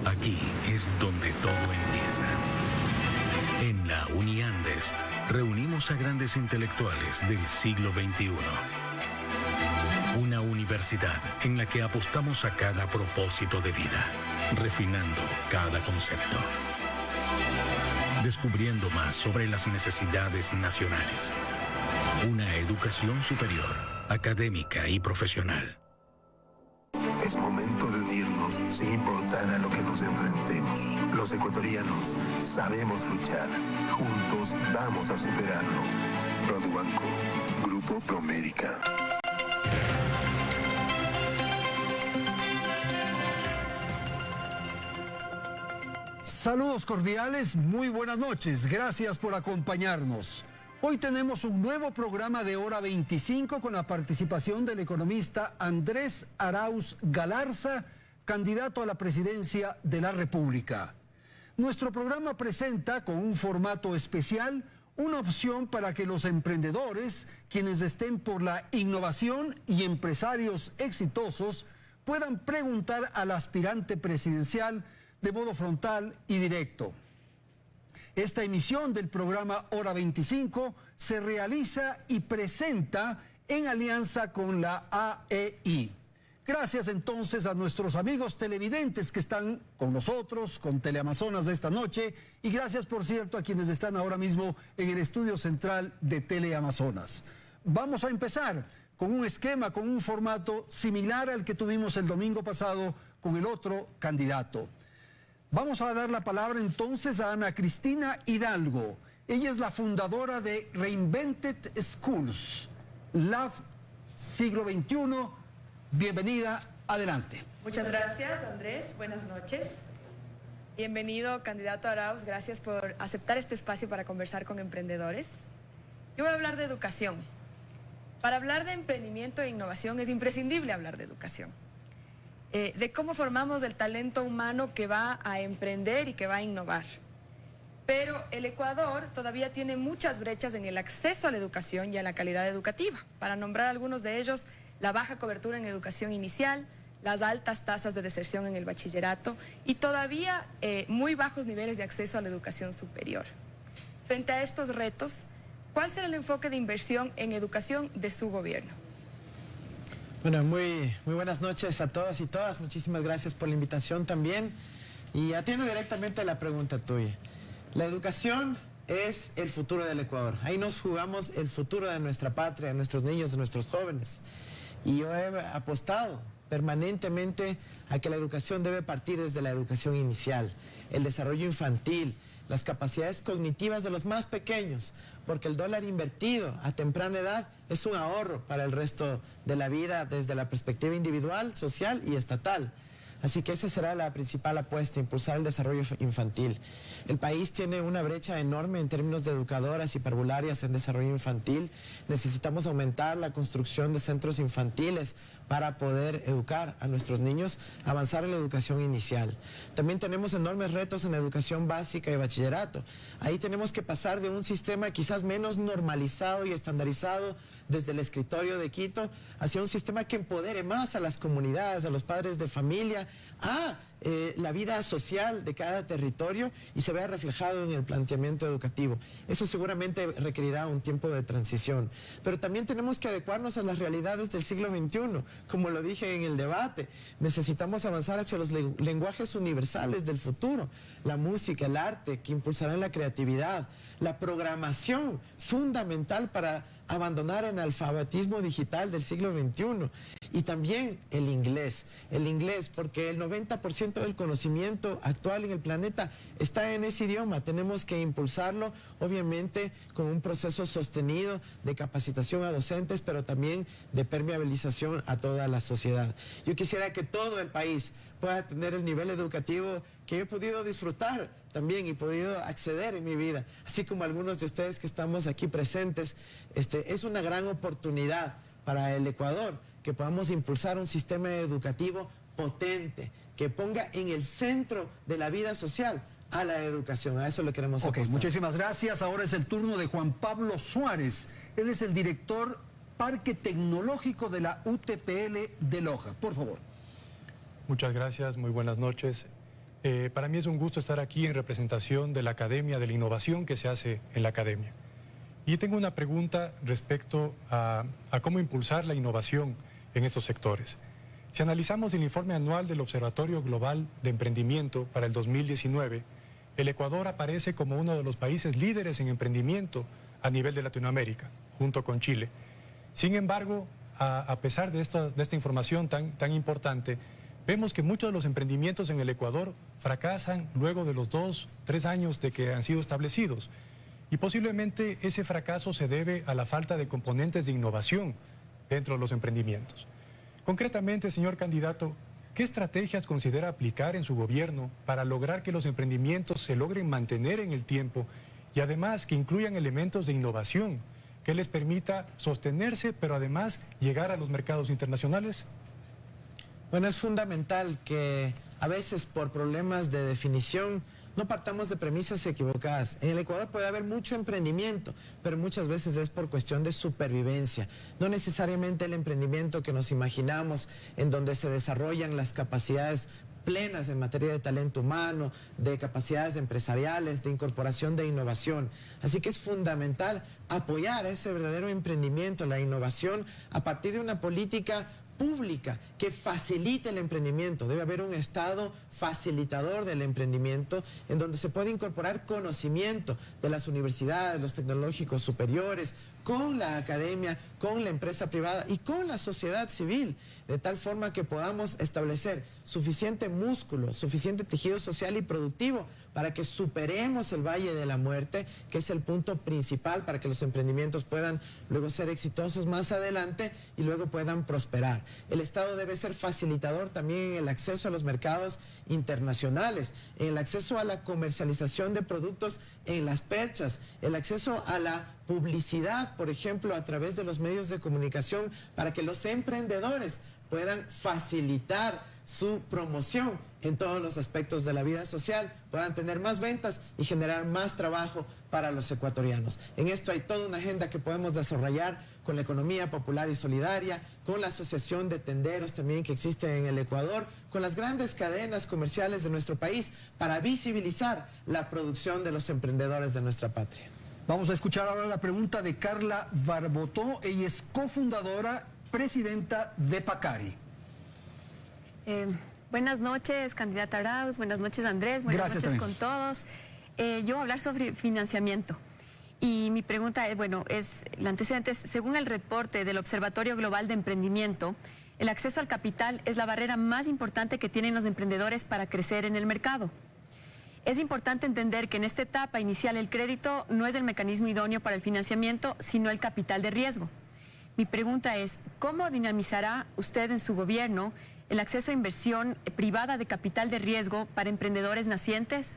Aquí es donde todo empieza. En la Uniandes reunimos a grandes intelectuales del siglo XXI. Una universidad en la que apostamos a cada propósito de vida, refinando cada concepto, descubriendo más sobre las necesidades nacionales. Una educación superior, académica y profesional. Es momento de unirnos sin importar a lo que nos enfrentemos. Los ecuatorianos sabemos luchar. Juntos vamos a superarlo. Produbanco, Grupo Promérica. Saludos cordiales, muy buenas noches. Gracias por acompañarnos. Hoy tenemos un nuevo programa de Hora 25 con la participación del economista Andrés Arauz Galarza, candidato a la presidencia de la República. Nuestro programa presenta con un formato especial una opción para que los emprendedores, quienes estén por la innovación y empresarios exitosos, puedan preguntar al aspirante presidencial de modo frontal y directo. Esta emisión del programa Hora 25 se realiza y presenta en alianza con la AEI. Gracias entonces a nuestros amigos televidentes que están con nosotros, con Teleamazonas de esta noche, y gracias, por cierto, a quienes están ahora mismo en el estudio central de Teleamazonas. Vamos a empezar con un esquema, con un formato similar al que tuvimos el domingo pasado con el otro candidato. Vamos a dar la palabra entonces a Ana Cristina Hidalgo. Ella es la fundadora de Reinvented Schools, LAV Siglo XXI. Bienvenida, adelante. Muchas gracias, Andrés. Buenas noches. Bienvenido, candidato Arauz. Gracias por aceptar este espacio para conversar con emprendedores. Yo voy a hablar de educación. Para hablar de emprendimiento e innovación es imprescindible hablar de educación. De cómo formamos el talento humano que va a emprender y que va a innovar. Pero el Ecuador todavía tiene muchas brechas en el acceso a la educación y a la calidad educativa. Para nombrar algunos de ellos, la baja cobertura en educación inicial, las altas tasas de deserción en el bachillerato y todavía muy bajos niveles de acceso a la educación superior. Frente a estos retos, ¿cuál será el enfoque de inversión en educación de su gobierno? Bueno, muy buenas noches a todos y todas. Muchísimas gracias por la invitación también. Y atiendo directamente a la pregunta tuya. La educación es el futuro del Ecuador. Ahí nos jugamos el futuro de nuestra patria, de nuestros niños, de nuestros jóvenes. Y yo he apostado permanentemente a que la educación debe partir desde la educación inicial, el desarrollo infantil, las capacidades cognitivas de los más pequeños, porque el dólar invertido a temprana edad es un ahorro para el resto de la vida desde la perspectiva individual, social y estatal. Así que esa será la principal apuesta, impulsar el desarrollo infantil. El país tiene una brecha enorme en términos de educadoras y parvularias en desarrollo infantil. Necesitamos aumentar la construcción de centros infantiles para poder educar a nuestros niños, avanzar en la educación inicial. También tenemos enormes retos en la educación básica y bachillerato. Ahí tenemos que pasar de un sistema quizás menos normalizado y estandarizado desde el escritorio de Quito hacia un sistema que empodere más a las comunidades, a los padres de familia, a la vida social de cada territorio y se vea reflejado en el planteamiento educativo. Eso seguramente requerirá un tiempo de transición. Pero también tenemos que adecuarnos a las realidades del siglo XXI. Como lo dije en el debate, necesitamos avanzar hacia los lenguajes universales del futuro. La música, el arte, que impulsarán la creatividad, la programación, fundamental para abandonar el analfabetismo digital del siglo XXI. Y también el inglés, porque el 90% del conocimiento actual en el planeta está en ese idioma. Tenemos que impulsarlo, obviamente, con un proceso sostenido de capacitación a docentes, pero también de permeabilización a toda la sociedad. Yo quisiera que todo el país pueda tener el nivel educativo que he podido disfrutar también y podido acceder en mi vida, así como algunos de ustedes que estamos aquí presentes. Es una gran oportunidad para el Ecuador que podamos impulsar un sistema educativo potente, que ponga en el centro de la vida social a la educación. A eso lo queremos apostar. Muchísimas gracias. Ahora es el turno de Juan Pablo Suárez. Él es el director Parque Tecnológico de la UTPL de Loja. Por favor. Muchas gracias, muy buenas noches. Para mí es un gusto estar aquí en representación de la Academia de la Innovación que se hace en la Academia. Y tengo una pregunta respecto a cómo impulsar la innovación en estos sectores. Si analizamos el informe anual del Observatorio Global de Emprendimiento para el 2019, el Ecuador aparece como uno de los países líderes en emprendimiento a nivel de Latinoamérica, junto con Chile. Sin embargo, a pesar de esta información tan importante, vemos que muchos de los emprendimientos en el Ecuador fracasan luego de los 2, 3 años de que han sido establecidos. Y posiblemente ese fracaso se debe a la falta de componentes de innovación dentro de los emprendimientos. Concretamente, señor candidato, ¿qué estrategias considera aplicar en su gobierno para lograr que los emprendimientos se logren mantener en el tiempo y además que incluyan elementos de innovación que les permita sostenerse, pero además llegar a los mercados internacionales? Bueno, es fundamental que a veces por problemas de definición no partamos de premisas equivocadas. En el Ecuador puede haber mucho emprendimiento, pero muchas veces es por cuestión de supervivencia. No necesariamente el emprendimiento que nos imaginamos, en donde se desarrollan las capacidades plenas en materia de talento humano, de capacidades empresariales, de incorporación de innovación. Así que es fundamental apoyar ese verdadero emprendimiento, la innovación, a partir de una política pública que facilite el emprendimiento. Debe haber un Estado facilitador del emprendimiento en donde se puede incorporar conocimiento de las universidades, los tecnológicos superiores, con la academia, con la empresa privada y con la sociedad civil, de tal forma que podamos establecer suficiente músculo, suficiente tejido social y productivo para que superemos el valle de la muerte, que es el punto principal para que los emprendimientos puedan luego ser exitosos más adelante y luego puedan prosperar. El Estado debe ser facilitador también en el acceso a los mercados internacionales, en el acceso a la comercialización de productos en las perchas, el acceso a la publicidad, por ejemplo, a través de los medios de comunicación, para que los emprendedores puedan facilitar su promoción en todos los aspectos de la vida social, puedan tener más ventas y generar más trabajo para los ecuatorianos. En esto hay toda una agenda que podemos desarrollar con la economía popular y solidaria, con la asociación de tenderos también que existe en el Ecuador, con las grandes cadenas comerciales de nuestro país, para visibilizar la producción de los emprendedores de nuestra patria. Vamos a escuchar ahora la pregunta de Carla Barbotó. Ella es cofundadora, presidenta de Pacari. Buenas noches, candidata Arauz. Buenas noches, Andrés. Buenas noches con todos. Yo voy a hablar sobre financiamiento. Y mi pregunta es, el antecedente es, según el reporte del Observatorio Global de Emprendimiento, el acceso al capital es la barrera más importante que tienen los emprendedores para crecer en el mercado. Es importante entender que en esta etapa inicial el crédito no es el mecanismo idóneo para el financiamiento, sino el capital de riesgo. Mi pregunta es, ¿cómo dinamizará usted en su gobierno el acceso a inversión privada de capital de riesgo para emprendedores nacientes?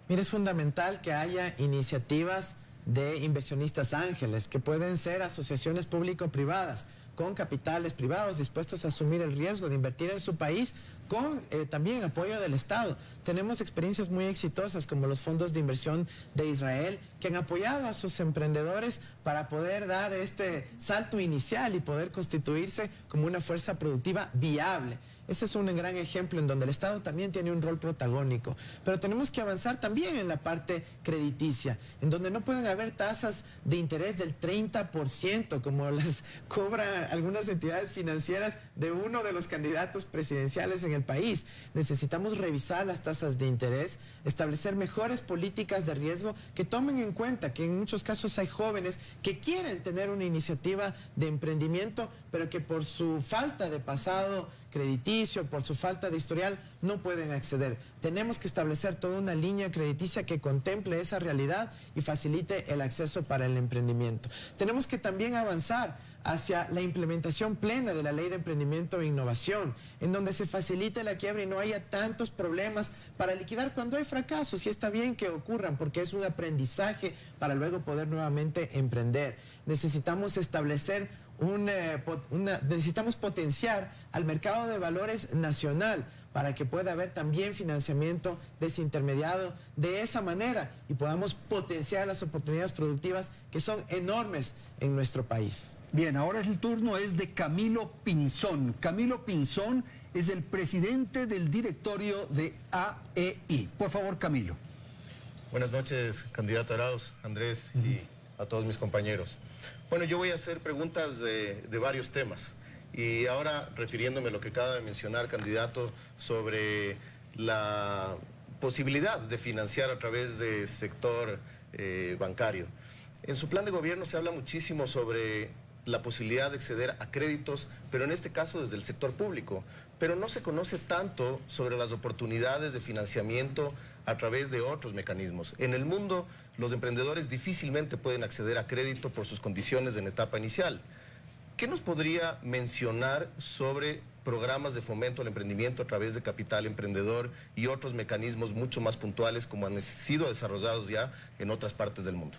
Mire, es fundamental que haya iniciativas de inversionistas ángeles, que pueden ser asociaciones público-privadas, con capitales privados dispuestos a asumir el riesgo de invertir en su país, con también apoyo del Estado. Tenemos experiencias muy exitosas como los fondos de inversión de Israel, que han apoyado a sus emprendedores para poder dar este salto inicial y poder constituirse como una fuerza productiva viable. Ese es un gran ejemplo en donde el Estado también tiene un rol protagónico. Pero tenemos que avanzar también en la parte crediticia, en donde no pueden haber tasas de interés del 30%, como las cobran algunas entidades financieras de uno de los candidatos presidenciales en el país. Necesitamos revisar las tasas de interés, establecer mejores políticas de riesgo que tomen en cuenta que en muchos casos hay jóvenes que quieren tener una iniciativa de emprendimiento, pero que por su falta de pasado crediticio, por su falta de historial, no pueden acceder. Tenemos que establecer toda una línea crediticia que contemple esa realidad y facilite el acceso para el emprendimiento. Tenemos que también avanzar hacia la implementación plena de la Ley de Emprendimiento e Innovación, en donde se facilite la quiebra y no haya tantos problemas para liquidar cuando hay fracasos, y está bien que ocurran porque es un aprendizaje para luego poder nuevamente emprender. Necesitamos establecer necesitamos potenciar al mercado de valores nacional, para que pueda haber también financiamiento desintermediado de esa manera y podamos potenciar las oportunidades productivas que son enormes en nuestro país. Bien, ahora el turno es de Camilo Pinzón. Camilo Pinzón es el presidente del directorio de AEI. Por favor, Camilo. Buenas noches, candidato Arauz, Andrés y a todos mis compañeros. Bueno, yo voy a hacer preguntas de varios temas. Y ahora, refiriéndome a lo que acaba de mencionar, candidato, sobre la posibilidad de financiar a través del sector bancario. En su plan de gobierno se habla muchísimo sobre la posibilidad de acceder a créditos, pero en este caso desde el sector público. Pero no se conoce tanto sobre las oportunidades de financiamiento a través de otros mecanismos. En el mundo, los emprendedores difícilmente pueden acceder a crédito por sus condiciones en etapa inicial. ¿Qué nos podría mencionar sobre programas de fomento al emprendimiento a través de Capital Emprendedor y otros mecanismos mucho más puntuales como han sido desarrollados ya en otras partes del mundo?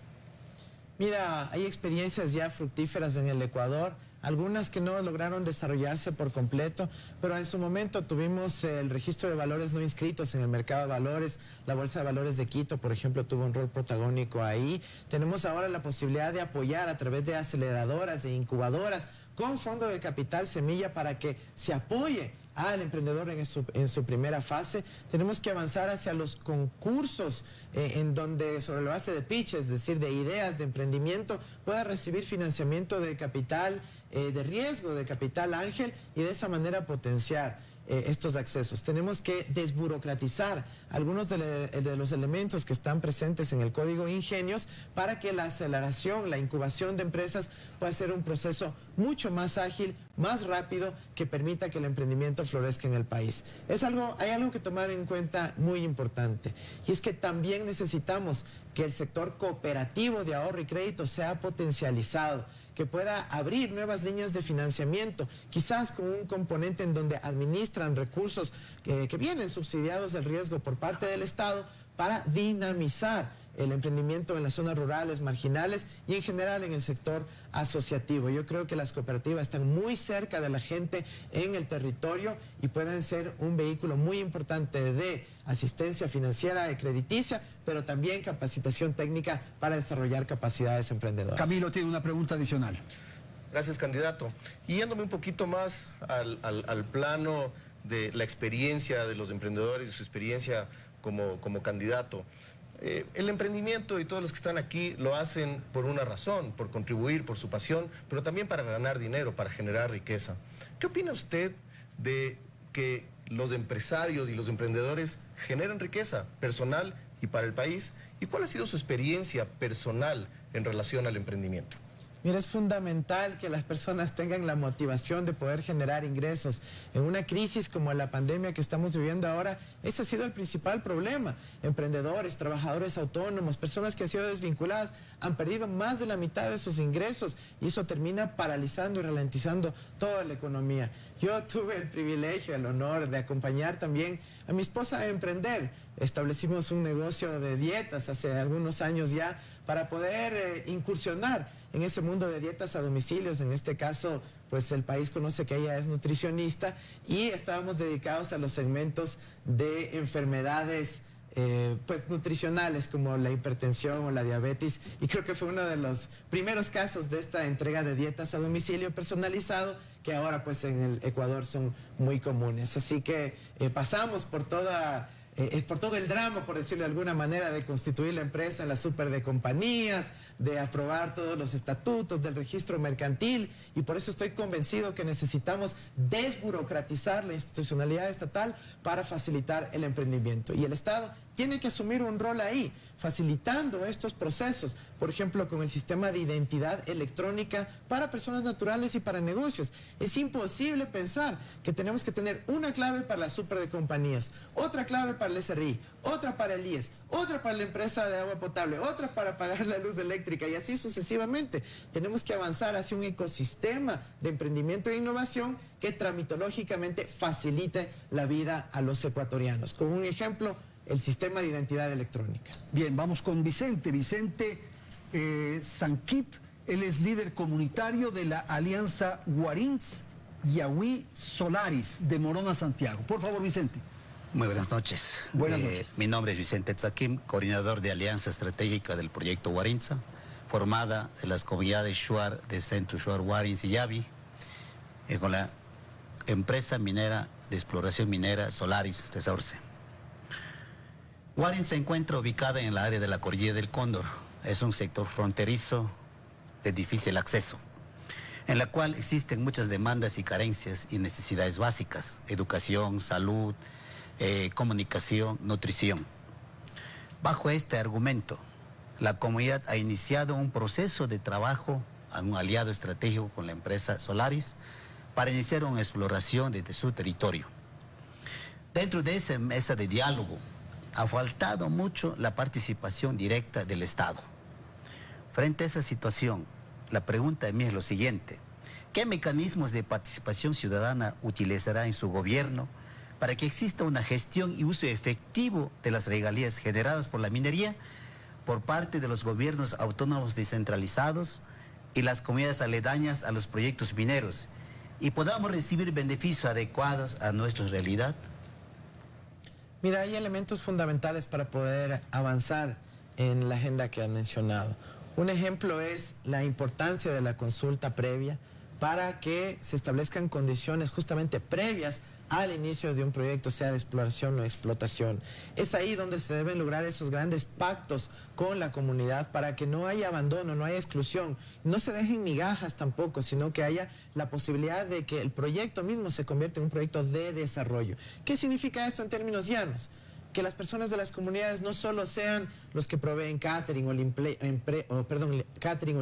Mira, hay experiencias ya fructíferas en el Ecuador, algunas que no lograron desarrollarse por completo, pero en su momento tuvimos el registro de valores no inscritos en el mercado de valores, la Bolsa de Valores de Quito, por ejemplo, tuvo un rol protagónico ahí. Tenemos ahora la posibilidad de apoyar a través de aceleradoras e incubadoras con fondo de capital semilla para que se apoye al emprendedor en su primera fase. Tenemos que avanzar hacia los concursos en donde sobre la base de pitch, es decir, de ideas de emprendimiento, pueda recibir financiamiento de capital de riesgo, de capital ángel, y de esa manera potenciar estos accesos. Tenemos que desburocratizar algunos de los elementos que están presentes en el Código Ingenios para que la aceleración, la incubación de empresas pueda ser un proceso mucho más ágil, más rápido, que permita que el emprendimiento florezca en el país. Hay algo que tomar en cuenta muy importante, y es que también necesitamos que el sector cooperativo de ahorro y crédito sea potencializado, que pueda abrir nuevas líneas de financiamiento, quizás con un componente en donde administran recursos que vienen subsidiados del riesgo por parte del Estado para dinamizar el emprendimiento en las zonas rurales, marginales y en general en el sector asociativo. Yo creo que las cooperativas están muy cerca de la gente en el territorio y pueden ser un vehículo muy importante de asistencia financiera y crediticia, pero también capacitación técnica para desarrollar capacidades emprendedoras. Camilo tiene una pregunta adicional. Gracias, candidato. Y yéndome un poquito más al plano de la experiencia de los emprendedores y su experiencia como candidato. El emprendimiento y todos los que están aquí lo hacen por una razón, por contribuir, por su pasión, pero también para ganar dinero, para generar riqueza. ¿Qué opina usted de que los empresarios y los emprendedores generen riqueza personal y para el país? ¿Y cuál ha sido su experiencia personal en relación al emprendimiento? Mira, es fundamental que las personas tengan la motivación de poder generar ingresos. En una crisis como la pandemia que estamos viviendo ahora, ese ha sido el principal problema. Emprendedores, trabajadores autónomos, personas que han sido desvinculadas, han perdido más de la mitad de sus ingresos y eso termina paralizando y ralentizando toda la economía. Yo tuve el privilegio, el honor de acompañar también a mi esposa a emprender. Establecimos un negocio de dietas hace algunos años ya para poder incursionar en ese mundo de dietas a domicilios. En este caso, pues el país conoce que ella es nutricionista y estábamos dedicados a los segmentos de enfermedades pues nutricionales como la hipertensión o la diabetes, y creo que fue uno de los primeros casos de esta entrega de dietas a domicilio personalizado que ahora pues en el Ecuador son muy comunes. Así que pasamos por todo el drama, por decirlo de alguna manera, de constituir la empresa, la super de compañías, de aprobar todos los estatutos del registro mercantil, y por eso estoy convencido que necesitamos desburocratizar la institucionalidad estatal para facilitar el emprendimiento. Y el Estado tiene que asumir un rol ahí, facilitando estos procesos, por ejemplo, con el sistema de identidad electrónica para personas naturales y para negocios. Es imposible pensar que tenemos que tener una clave para la super de compañías, otra clave para el SRI, otra para el IES, otra para la empresa de agua potable, otra para pagar la luz eléctrica y así sucesivamente. Tenemos que avanzar hacia un ecosistema de emprendimiento e innovación que tramitológicamente facilite la vida a los ecuatorianos. Como un ejemplo, el sistema de identidad electrónica. Bien, vamos con Vicente. Vicente Sanquip, él es líder comunitario de la Alianza Guarins. Yahui Solaris de Morona, Santiago. Por favor, Vicente. Muy buenas noches. Buenas noches. Mi nombre es Vicente Tzaquim, coordinador de Alianza Estratégica del proyecto Warintza, formada de las comunidades Shuar de Centro Shuar, Warins y Yavi, con la empresa minera de exploración minera Solaris Resource. Warintza se encuentra ubicada en el área de la Cordillera del Cóndor. Es un sector fronterizo de difícil acceso, en la cual existen muchas demandas y carencias y necesidades básicas: educación, salud, comunicación, nutrición. Bajo este argumento, la comunidad ha iniciado un proceso de trabajo a un aliado estratégico con la empresa Solaris para iniciar una exploración desde su territorio. Dentro de esa mesa de diálogo ha faltado mucho la participación directa del Estado. Frente a esa situación, la pregunta de mí es lo siguiente: ¿qué mecanismos de participación ciudadana utilizará en su gobierno para que exista una gestión y uso efectivo de las regalías generadas por la minería por parte de los gobiernos autónomos descentralizados y las comunidades aledañas a los proyectos mineros, y podamos recibir beneficios adecuados a nuestra realidad? Mira, hay elementos fundamentales para poder avanzar en la agenda que han mencionado. Un ejemplo es la importancia de la consulta previa para que se establezcan condiciones justamente previas al inicio de un proyecto, sea de exploración o explotación. Es ahí donde se deben lograr esos grandes pactos con la comunidad para que no haya abandono, no haya exclusión, no se dejen migajas tampoco, sino que haya la posibilidad de que el proyecto mismo se convierta en un proyecto de desarrollo. ¿Qué significa esto en términos llanos? Que las personas de las comunidades no solo sean los que proveen catering o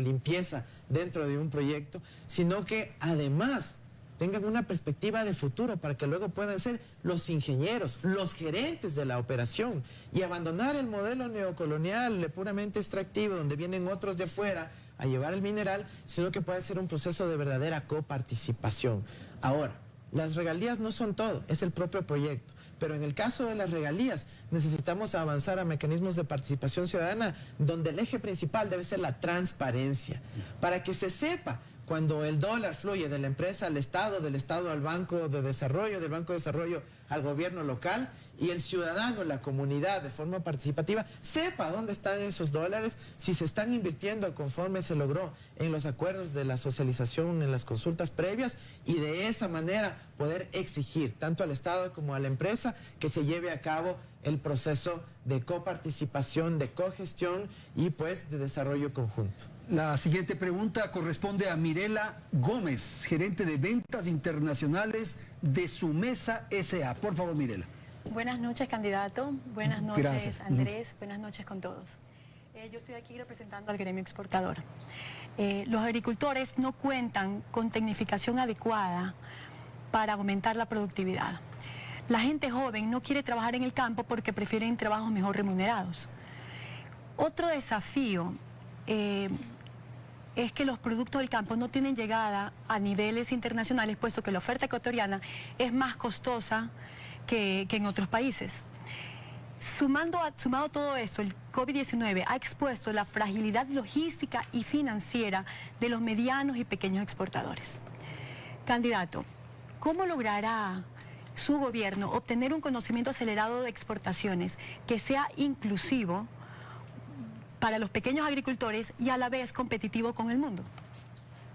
limpieza dentro de un proyecto, sino que además tengan una perspectiva de futuro para que luego puedan ser los ingenieros, los gerentes de la operación, y abandonar el modelo neocolonial puramente extractivo donde vienen otros de afuera a llevar el mineral, sino que pueda ser un proceso de verdadera coparticipación. Ahora, las regalías no son todo, es el propio proyecto. Pero en el caso de las regalías necesitamos avanzar a mecanismos de participación ciudadana donde el eje principal debe ser la transparencia, para que se sepa cuando el dólar fluye de la empresa al Estado, del Estado al Banco de Desarrollo, del Banco de Desarrollo al gobierno local, y el ciudadano, la comunidad, de forma participativa, sepa dónde están esos dólares, si se están invirtiendo conforme se logró en los acuerdos de la socialización, en las consultas previas, y de esa manera poder exigir tanto al Estado como a la empresa que se lleve a cabo el proceso de coparticipación, de cogestión y pues de desarrollo conjunto. La siguiente pregunta corresponde a Mirela Gómez, gerente de ventas internacionales de Sumesa S.A. Por favor, Mirela. Buenas noches, candidato. Buenas noches, Gracias. Andrés. Buenas noches con todos. Yo estoy aquí representando al gremio exportador. Los agricultores no cuentan con tecnificación adecuada para aumentar la productividad. La gente joven no quiere trabajar en el campo porque prefieren trabajos mejor remunerados. Otro desafío es que los productos del campo no tienen llegada a niveles internacionales, puesto que la oferta ecuatoriana es más costosa que en otros países. Sumado todo esto, el COVID-19 ha expuesto la fragilidad logística y financiera de los medianos y pequeños exportadores. Candidato, ¿cómo logrará su gobierno obtener un conocimiento acelerado de exportaciones que sea inclusivo para los pequeños agricultores y a la vez competitivo con el mundo?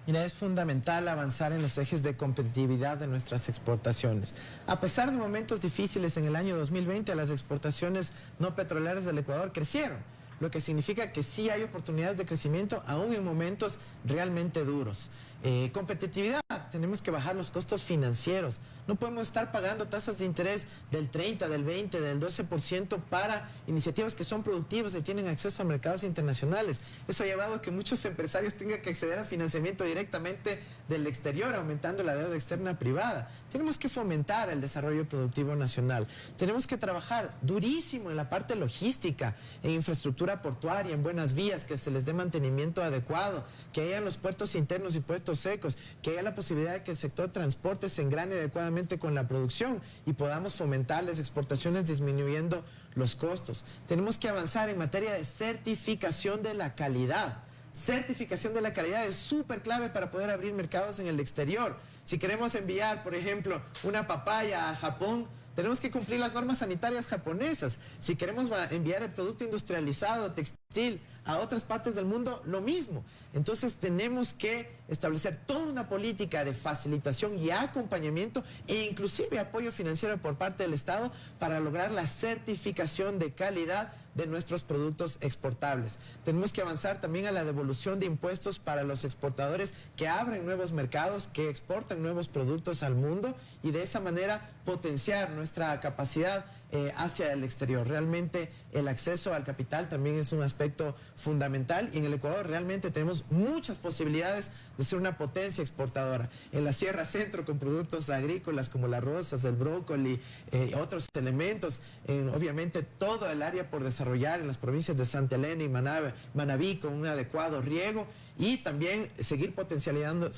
Mira, es fundamental avanzar en los ejes de competitividad de nuestras exportaciones. A pesar de momentos difíciles en el año 2020, las exportaciones no petroleras del Ecuador crecieron, lo que significa que sí hay oportunidades de crecimiento aún en momentos realmente duros. Competitividad, tenemos que bajar los costos financieros. No podemos estar pagando tasas de interés del 30, del 20, del 12% para iniciativas que son productivas y tienen acceso a mercados internacionales. Eso ha llevado a que muchos empresarios tengan que acceder a financiamiento directamente del exterior, aumentando la deuda externa privada. Tenemos que fomentar el desarrollo productivo nacional. Tenemos que trabajar durísimo en la parte logística, en infraestructura portuaria, en buenas vías, que se les dé mantenimiento adecuado, que hayan los puertos internos y puertos secos, que haya la posibilidad de que el sector transporte se engrane adecuadamente con la producción y podamos fomentar las exportaciones disminuyendo los costos. Tenemos que avanzar en materia de certificación de la calidad. certificación de la calidad es súper clave para poder abrir mercados en el exterior. Si queremos enviar, por ejemplo, una papaya a Japón, tenemos que cumplir las normas sanitarias japonesas. Si queremos enviar el producto industrializado, textil, a otras partes del mundo, lo mismo. Entonces tenemos que establecer toda una política de facilitación y acompañamiento e inclusive apoyo financiero por parte del Estado para lograr la certificación de calidad de nuestros productos exportables. Tenemos que avanzar también a la devolución de impuestos para los exportadores que abren nuevos mercados, que exportan nuevos productos al mundo y de esa manera potenciar nuestra capacidad hacia el exterior. Realmente el acceso al capital también es un aspecto fundamental y en el Ecuador realmente tenemos muchas posibilidades de ser una potencia exportadora. En la Sierra Centro con productos agrícolas como las rosas, el brócoli, otros elementos, obviamente todo el área por desarrollar en las provincias de Santa Elena y Manabí con un adecuado riego y también seguir potencializando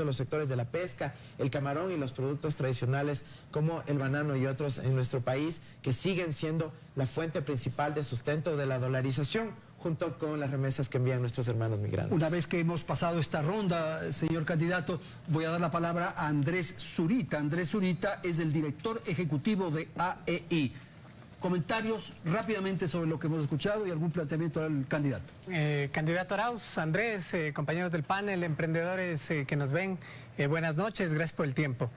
los sectores de la pesca, el camarón y los productos tradicionales como el banano y otros en nuestro país que siguen siendo la fuente principal de sustento de la dolarización junto con las remesas que envían nuestros hermanos migrantes. Una vez que hemos pasado esta ronda, señor candidato, voy a dar la palabra a Andrés Zurita. Andrés Zurita es el director ejecutivo de AEI. Comentarios rápidamente sobre lo que hemos escuchado y algún planteamiento al candidato. Candidato Arauz, Andrés, compañeros del panel, emprendedores que nos ven, buenas noches, gracias por el tiempo.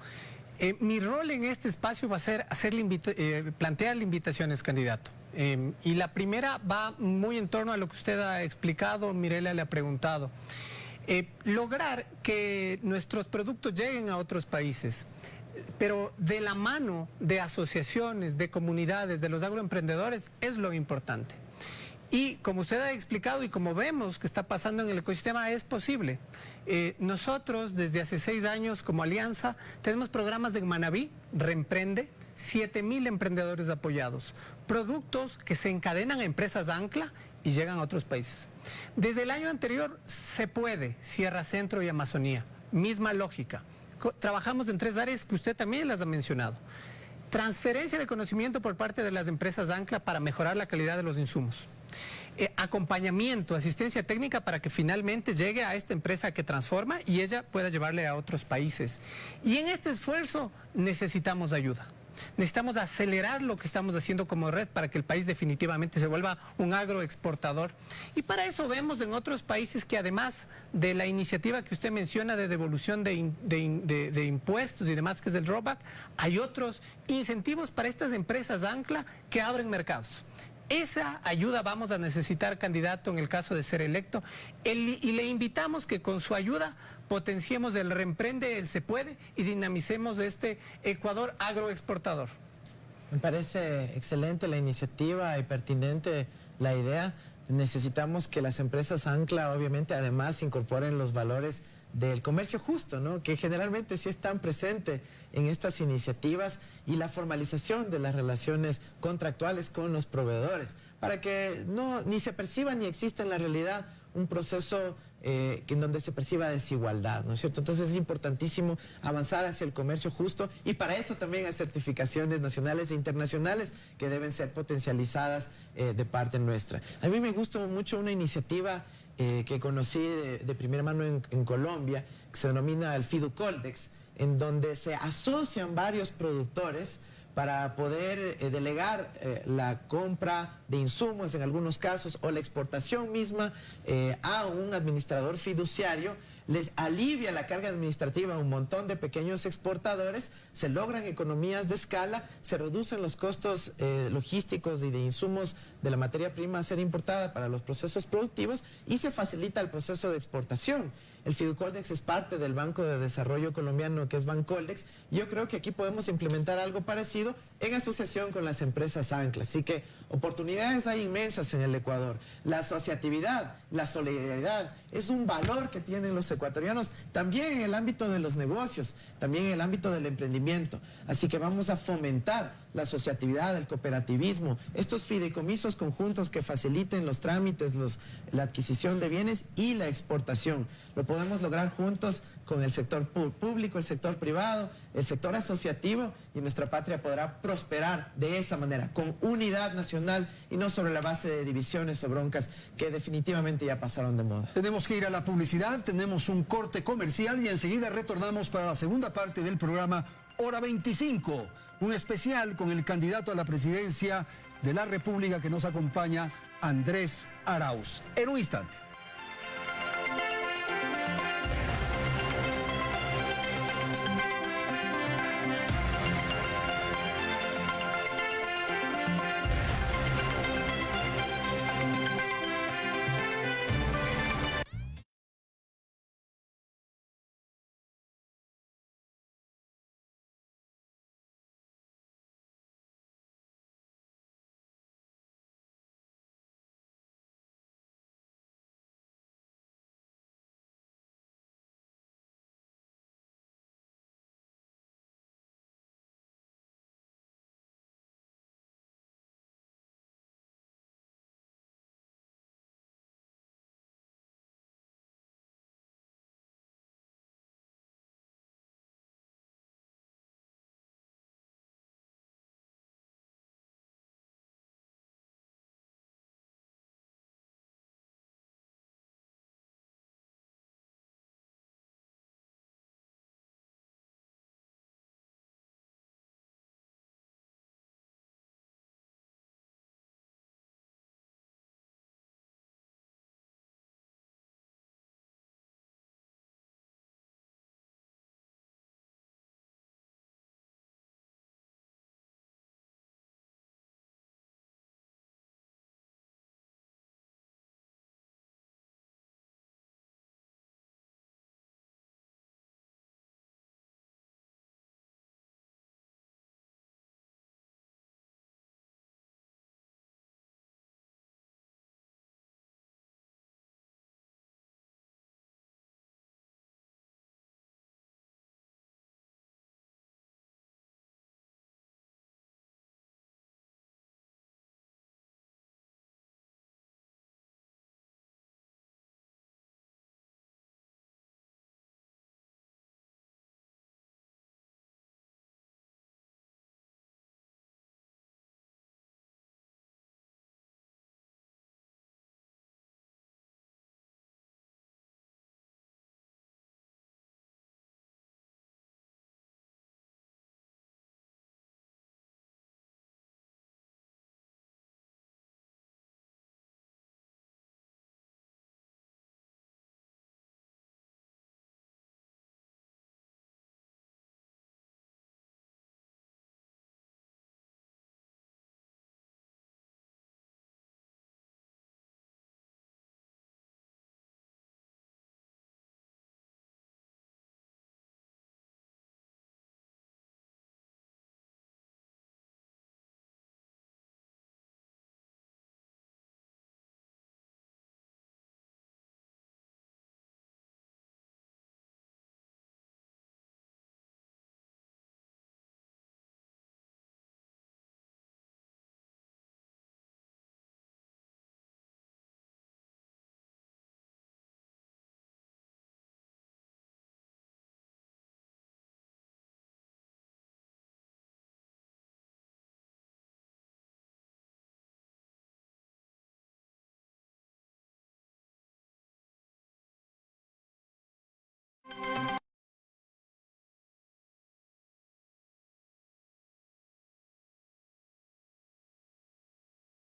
Mi rol en este espacio va a ser plantear invitaciones, candidato. Y la primera va muy en torno a lo que usted ha explicado, Mirela le ha preguntado. Lograr que nuestros productos lleguen a otros países, pero de la mano de asociaciones, de comunidades, de los agroemprendedores, es lo importante. Y como usted ha explicado y como vemos que está pasando en el ecosistema, es posible. Nosotros desde hace 6 años como alianza tenemos programas de Manabí, Reemprende, 7,000 emprendedores apoyados, productos que se encadenan a empresas ancla y llegan a otros países. Desde el año anterior se puede, Sierra Centro y Amazonía, misma lógica. Trabajamos en 3 áreas que usted también las ha mencionado. Transferencia de conocimiento por parte de las empresas ancla para mejorar la calidad de los insumos. Acompañamiento, asistencia técnica para que finalmente llegue a esta empresa que transforma y ella pueda llevarle a otros países. Y en este esfuerzo necesitamos ayuda. Necesitamos acelerar lo que estamos haciendo como red para que el país definitivamente se vuelva un agroexportador. Y para eso vemos en otros países que además de la iniciativa que usted menciona de devolución de impuestos y demás, que es el rollback, hay otros incentivos para estas empresas ancla que abren mercados. Esa ayuda vamos a necesitar, candidato, en el caso de ser electo, y le invitamos que con su ayuda potenciemos el Reemprende, el Se Puede, y dinamicemos este Ecuador agroexportador. Me parece excelente la iniciativa y pertinente la idea. Necesitamos que las empresas ancla, obviamente, además incorporen los valores del comercio justo, ¿no? Que generalmente sí están presentes en estas iniciativas, y la formalización de las relaciones contractuales con los proveedores, para que ni se perciba ni exista en la realidad un proceso en donde se perciba desigualdad, ¿no es cierto? Entonces es importantísimo avanzar hacia el comercio justo, y para eso también hay certificaciones nacionales e internacionales que deben ser potencializadas de parte nuestra. A mí me gustó mucho una iniciativa que conocí de primera mano en Colombia, que se denomina el Fiducoldex, en donde se asocian varios productores para poder delegar la compra de insumos en algunos casos o la exportación misma a un administrador fiduciario. Les alivia la carga administrativa a un montón de pequeños exportadores, se logran economías de escala, se reducen los costos logísticos y de insumos de la materia prima a ser importada para los procesos productivos, y se facilita el proceso de exportación. El Fiducoldex es parte del Banco de Desarrollo Colombiano, que es Bancoldex. Yo creo que aquí podemos implementar algo parecido en asociación con las empresas ancla. Así que oportunidades hay inmensas en el Ecuador. La asociatividad, la solidaridad, es un valor que tienen los ecuatorianos, también en el ámbito de los negocios, también en el ámbito del emprendimiento. Así que vamos a fomentar la asociatividad, el cooperativismo, estos fideicomisos conjuntos que faciliten los trámites, la adquisición de bienes y la exportación. Lo podemos lograr juntos con el sector público, el sector privado, el sector asociativo, y nuestra patria podrá prosperar de esa manera, con unidad nacional y no sobre la base de divisiones o broncas que definitivamente ya pasaron de moda. Tenemos que ir a la publicidad, tenemos un corte comercial y enseguida retornamos para la segunda parte del programa Hora 25, un especial con el candidato a la presidencia de la República que nos acompaña, Andrés Arauz. En un instante.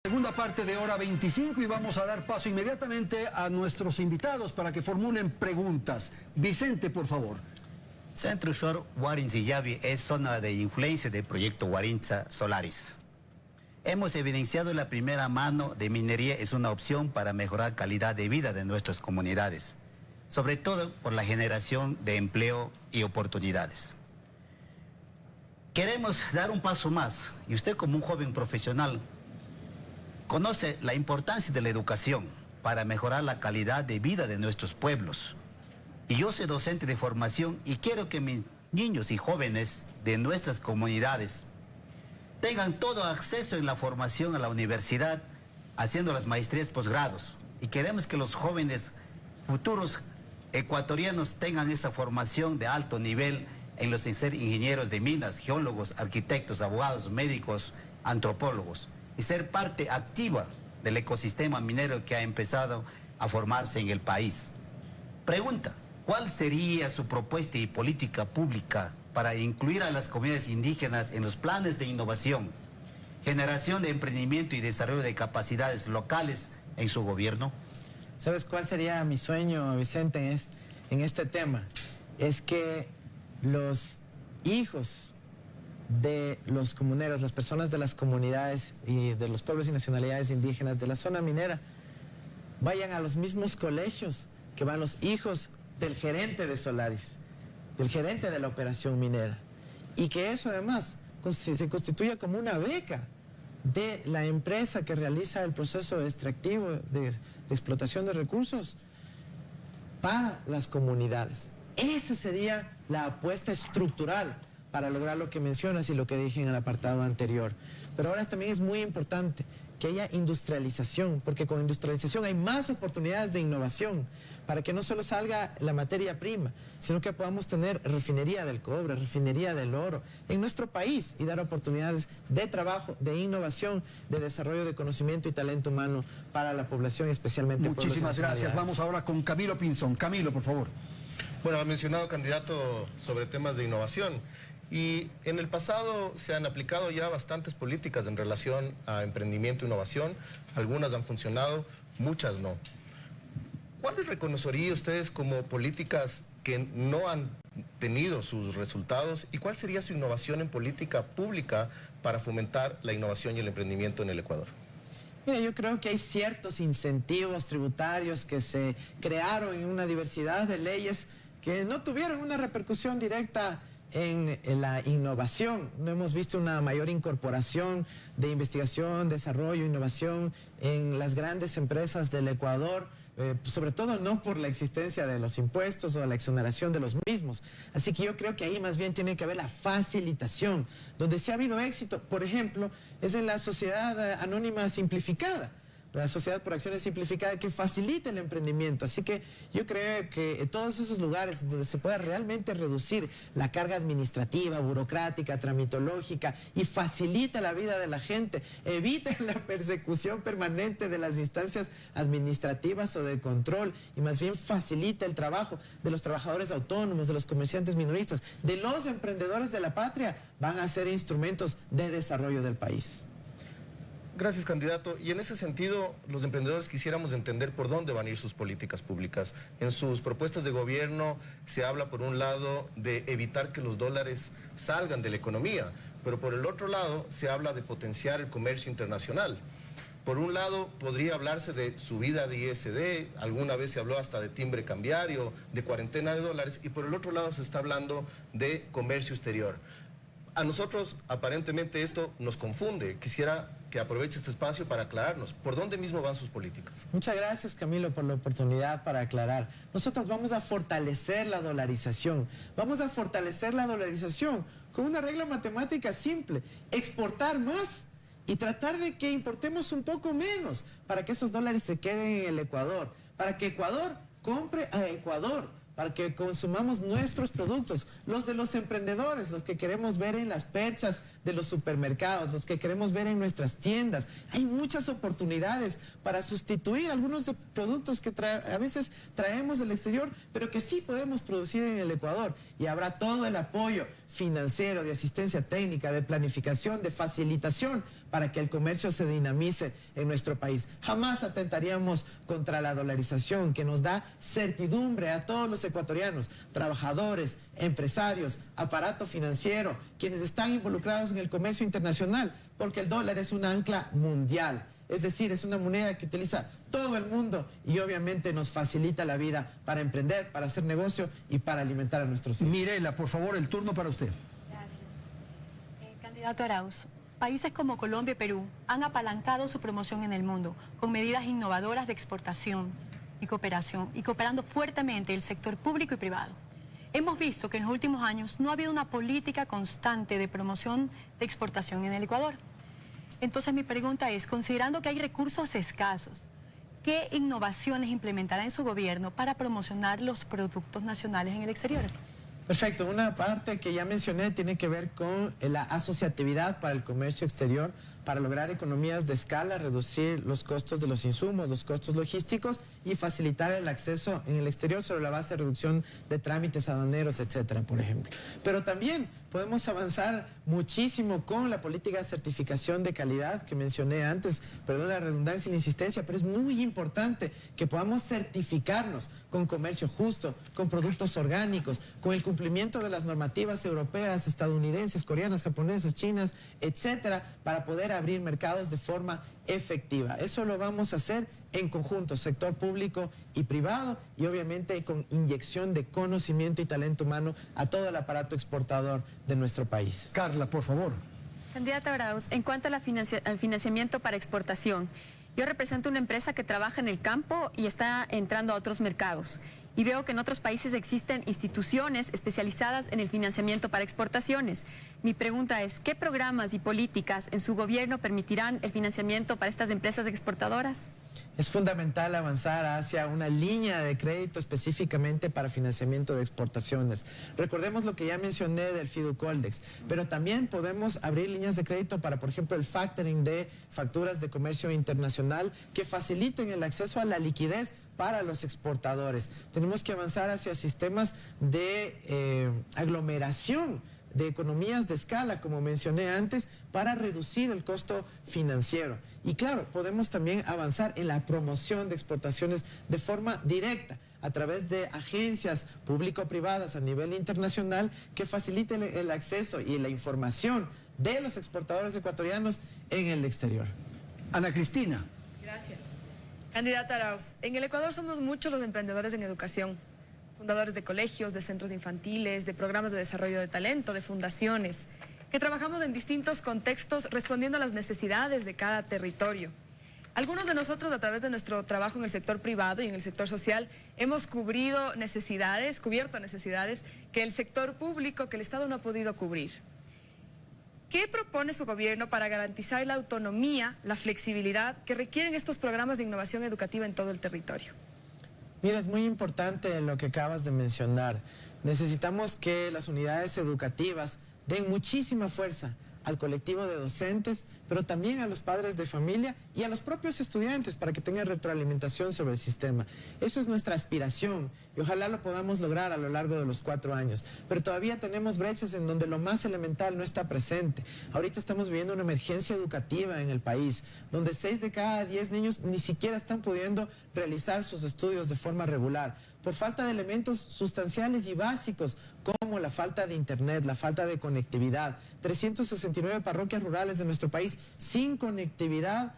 Segunda parte de Hora 25 y vamos a dar paso inmediatamente a nuestros invitados para que formulen preguntas. Vicente, por favor. Centro Shore Warinzi-Yavi es zona de influencia del proyecto Warintza Solaris. Hemos evidenciado en la primera mano de minería es una opción para mejorar calidad de vida de nuestras comunidades, sobre todo por la generación de empleo y oportunidades. Queremos dar un paso más y usted como un joven profesional conoce la importancia de la educación para mejorar la calidad de vida de nuestros pueblos. Y yo soy docente de formación y quiero que mis niños y jóvenes de nuestras comunidades tengan todo acceso en la formación a la universidad, haciendo las maestrías posgrados. Y queremos que los jóvenes futuros ecuatorianos tengan esa formación de alto nivel en ser ingenieros de minas, geólogos, arquitectos, abogados, médicos, antropólogos, y ser parte activa del ecosistema minero que ha empezado a formarse en el país. Pregunta, ¿cuál sería su propuesta y política pública para incluir a las comunidades indígenas en los planes de innovación, generación de emprendimiento y desarrollo de capacidades locales en su gobierno? ¿Sabes cuál sería mi sueño, Vicente, en este tema? Es que los hijos de los comuneros, las personas de las comunidades y de los pueblos y nacionalidades indígenas de la zona minera, vayan a los mismos colegios que van los hijos del gerente de Solaris, del gerente de la operación minera, y que eso además se constituya como una beca de la empresa que realiza el proceso extractivo de explotación de recursos para las comunidades. Esa sería la apuesta estructural para lograr lo que mencionas y lo que dije en el apartado anterior. Pero ahora también es muy importante que haya industrialización, porque con industrialización hay más oportunidades de innovación, para que no solo salga la materia prima, sino que podamos tener refinería del cobre, refinería del oro en nuestro país y dar oportunidades de trabajo, de innovación, de desarrollo de conocimiento y talento humano para la población, especialmente. Muchísimas gracias. Vamos ahora con Camilo Pinzón. Camilo, por favor. Bueno, ha mencionado, candidato, sobre temas de innovación. Y en el pasado se han aplicado ya bastantes políticas en relación a emprendimiento e innovación. Algunas han funcionado, muchas no. ¿Cuáles reconocería ustedes como políticas que no han tenido sus resultados? ¿Y cuál sería su innovación en política pública para fomentar la innovación y el emprendimiento en el Ecuador? Mira, yo creo que hay ciertos incentivos tributarios que se crearon en una diversidad de leyes que no tuvieron una repercusión directa en la innovación. No hemos visto una mayor incorporación de investigación, desarrollo, innovación en las grandes empresas del Ecuador, sobre todo no por la existencia de los impuestos o la exoneración de los mismos. Así que yo creo que ahí más bien tiene que haber la facilitación. Donde sí ha habido éxito, por ejemplo, es en la sociedad anónima simplificada, la sociedad por acciones simplificada, que facilita el emprendimiento. Así que yo creo que en todos esos lugares donde se pueda realmente reducir la carga administrativa, burocrática, tramitológica, y facilita la vida de la gente, evita la persecución permanente de las instancias administrativas o de control, y más bien facilita el trabajo de los trabajadores autónomos, de los comerciantes minoristas, de los emprendedores de la patria, van a ser instrumentos de desarrollo del país. Gracias, candidato. Y en ese sentido, los emprendedores quisiéramos entender por dónde van a ir sus políticas públicas. En sus propuestas de gobierno se habla, por un lado, de evitar que los dólares salgan de la economía, pero por el otro lado se habla de potenciar el comercio internacional. Por un lado, podría hablarse de subida de ISD, alguna vez se habló hasta de timbre cambiario, de cuarentena de dólares, y por el otro lado se está hablando de comercio exterior. A nosotros, aparentemente, esto nos confunde. Quisiera que aproveche este espacio para aclararnos. ¿Por dónde mismo van sus políticas? Muchas gracias, Camilo, por la oportunidad para aclarar. Nosotros vamos a fortalecer la dolarización. Vamos a fortalecer la dolarización con una regla matemática simple: exportar más y tratar de que importemos un poco menos para que esos dólares se queden en el Ecuador, para que Ecuador compre a Ecuador, para que consumamos nuestros productos, los de los emprendedores, los que queremos ver en las perchas de los supermercados, los que queremos ver en nuestras tiendas. Hay muchas oportunidades para sustituir algunos de productos que a veces traemos del exterior, pero que sí podemos producir en el Ecuador. Y habrá todo el apoyo financiero, de asistencia técnica, de planificación, de facilitación, para que el comercio se dinamice en nuestro país. Jamás atentaríamos contra la dolarización, que nos da certidumbre a todos los ecuatorianos, trabajadores, empresarios, aparato financiero, quienes están involucrados en el comercio internacional, porque el dólar es un ancla mundial. Es decir, es una moneda que utiliza todo el mundo y obviamente nos facilita la vida para emprender, para hacer negocio y para alimentar a nuestros hijos. Mirela, por favor, el turno para usted. Gracias. Candidato Arauz, países como Colombia y Perú han apalancado su promoción en el mundo con medidas innovadoras de exportación. y cooperación, y cooperando fuertemente el sector público y privado. Hemos visto que en los últimos años no ha habido una política constante de promoción de exportación en el Ecuador. Entonces mi pregunta es, considerando que hay recursos escasos, ¿qué innovaciones implementará en su gobierno para promocionar los productos nacionales en el exterior? Perfecto. Una parte que ya mencioné tiene que ver con la asociatividad para el comercio exterior, para lograr economías de escala, reducir los costos de los insumos, los costos logísticos y facilitar el acceso en el exterior sobre la base de reducción de trámites aduaneros, etcétera, por ejemplo. Pero también podemos avanzar muchísimo con la política de certificación de calidad que mencioné antes, perdón la redundancia y la insistencia, pero es muy importante que podamos certificarnos con comercio justo, con productos orgánicos, con el cumplimiento de las normativas europeas, estadounidenses, coreanas, japonesas, chinas, etcétera, para poder abrir mercados de forma efectiva. Eso lo vamos a hacer en conjunto, sector público y privado, y obviamente con inyección de conocimiento y talento humano a todo el aparato exportador de nuestro país. Carla, por favor. Candidata Arauz, en cuanto al financiamiento para exportación, yo represento una empresa que trabaja en el campo y está entrando a otros mercados. Y veo que en otros países existen instituciones especializadas en el financiamiento para exportaciones. Mi pregunta es, ¿qué programas y políticas en su gobierno permitirán el financiamiento para estas empresas exportadoras? Es fundamental avanzar hacia una línea de crédito específicamente para financiamiento de exportaciones. Recordemos lo que ya mencioné del Fiducoldex, pero también podemos abrir líneas de crédito para, por ejemplo, el factoring de facturas de comercio internacional que faciliten el acceso a la liquidez para los exportadores. Tenemos que avanzar hacia sistemas de aglomeración de economías de escala, como mencioné antes, para reducir el costo financiero. Y claro, podemos también avanzar en la promoción de exportaciones de forma directa, a través de agencias público-privadas a nivel internacional que faciliten el acceso y la información de los exportadores ecuatorianos en el exterior. Ana Cristina. Gracias. Candidata Arauz, en el Ecuador somos muchos los emprendedores en educación. Fundadores de colegios, de centros infantiles, de programas de desarrollo de talento, de fundaciones, que trabajamos en distintos contextos respondiendo a las necesidades de cada territorio. Algunos de nosotros, a través de nuestro trabajo en el sector privado y en el sector social, hemos cubierto necesidades que el sector público, que el Estado no ha podido cubrir. ¿Qué propone su gobierno para garantizar la autonomía, la flexibilidad que requieren estos programas de innovación educativa en todo el territorio? Mira, es muy importante lo que acabas de mencionar. Necesitamos que las unidades educativas den muchísima fuerza al colectivo de docentes, pero también a los padres de familia y a los propios estudiantes para que tengan retroalimentación sobre el sistema. Eso es nuestra aspiración y ojalá lo podamos lograr a lo largo de los 4 años. Pero todavía tenemos brechas en donde lo más elemental no está presente. Ahorita estamos viviendo una emergencia educativa en el país, donde 6 de cada 10 niños ni siquiera están pudiendo realizar sus estudios de forma regular, por falta de elementos sustanciales y básicos, como la falta de internet, la falta de conectividad. 369 parroquias rurales de nuestro país sin conectividad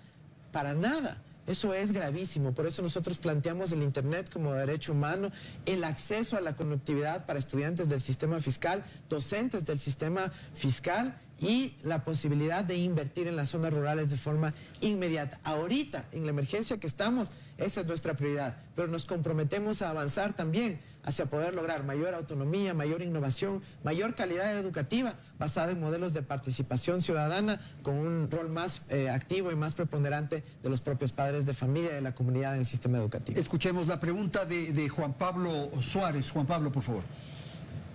para nada. Eso es gravísimo, por eso nosotros planteamos el internet como derecho humano, el acceso a la conectividad para estudiantes del sistema fiscal, docentes del sistema fiscal y la posibilidad de invertir en las zonas rurales de forma inmediata. Ahorita, en la emergencia que estamos, esa es nuestra prioridad, pero nos comprometemos a avanzar también hacia poder lograr mayor autonomía, mayor innovación, mayor calidad educativa basada en modelos de participación ciudadana con un rol más activo y más preponderante de los propios padres de familia y de la comunidad en el sistema educativo. Escuchemos la pregunta de Juan Pablo Suárez. Juan Pablo, por favor.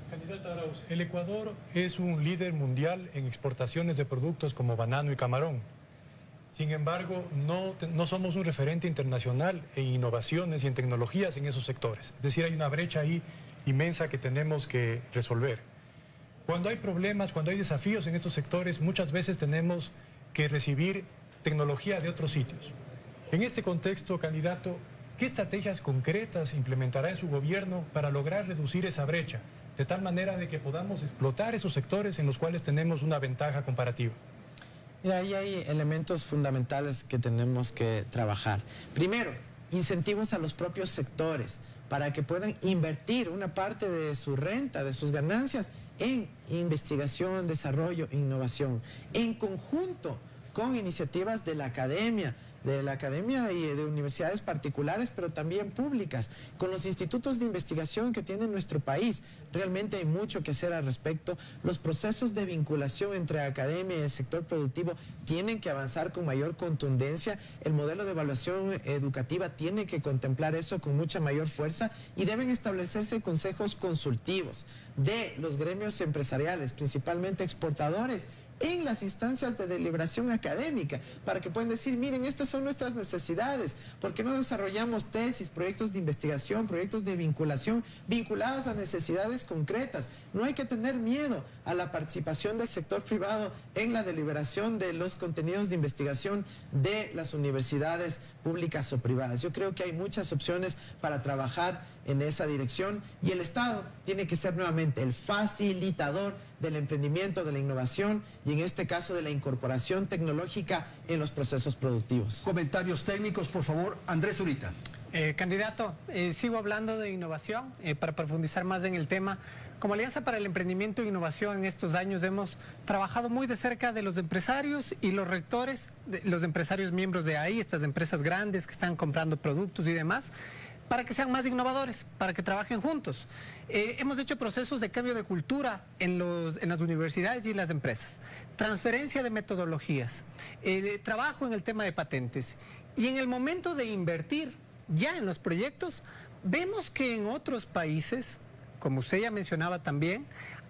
Candidata Arauz, el Ecuador es un líder mundial en exportaciones de productos como banano y camarón. Sin embargo, no somos un referente internacional en innovaciones y en tecnologías en esos sectores. Es decir, hay una brecha ahí inmensa que tenemos que resolver. Cuando hay problemas, cuando hay desafíos en estos sectores, muchas veces tenemos que recibir tecnología de otros sitios. En este contexto, candidato, ¿qué estrategias concretas implementará en su gobierno para lograr reducir esa brecha, de tal manera de que podamos explotar esos sectores en los cuales tenemos una ventaja comparativa? Mira, ahí hay elementos fundamentales que tenemos que trabajar. Primero, incentivos a los propios sectores para que puedan invertir una parte de su renta, de sus ganancias, en investigación, desarrollo e innovación, en conjunto con iniciativas de la academia, de la academia y de universidades particulares, pero también públicas, con los institutos de investigación que tiene nuestro país. Realmente hay mucho que hacer al respecto. Los procesos de vinculación entre academia y el sector productivo tienen que avanzar con mayor contundencia. El modelo de evaluación educativa tiene que contemplar eso con mucha mayor fuerza y deben establecerse consejos consultivos de los gremios empresariales, principalmente exportadores, en las instancias de deliberación académica, para que puedan decir, miren, estas son nuestras necesidades, ¿por qué no desarrollamos tesis, proyectos de investigación, proyectos de vinculación, vinculadas a necesidades concretas? No hay que tener miedo a la participación del sector privado en la deliberación de los contenidos de investigación de las universidades públicas o privadas. Yo creo que hay muchas opciones para trabajar en esa dirección y el Estado tiene que ser nuevamente el facilitador del emprendimiento, de la innovación y en este caso de la incorporación tecnológica en los procesos productivos. Comentarios técnicos, por favor. Andrés Zurita. Candidato, sigo hablando de innovación para profundizar más en el tema. Como Alianza para el Emprendimiento e Innovación en estos años hemos trabajado muy de cerca de los empresarios y los rectores, los empresarios miembros de ahí, estas empresas grandes que están comprando productos y demás, para que sean más innovadores, para que trabajen juntos. Hemos hecho procesos de cambio de cultura en las universidades y las empresas, transferencia de metodologías, trabajo en el tema de patentes. Y en el momento de invertir ya en los proyectos, vemos que en otros países, como usted ya mencionaba también,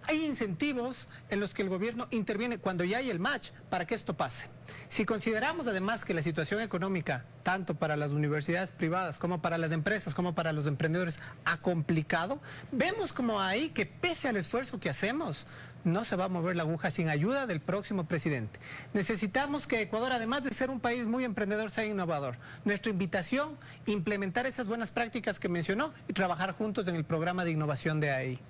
hay incentivos en los que el gobierno interviene cuando ya hay el match para que esto pase. Si consideramos además que la situación económica, tanto para las universidades privadas como para las empresas, como para los emprendedores, ha complicado, vemos como ahí que pese al esfuerzo que hacemos, no se va a mover la aguja sin ayuda del próximo presidente. Necesitamos que Ecuador, además de ser un país muy emprendedor, sea innovador. Nuestra invitación, implementar esas buenas prácticas que mencionó y trabajar juntos en el programa de innovación de ahí.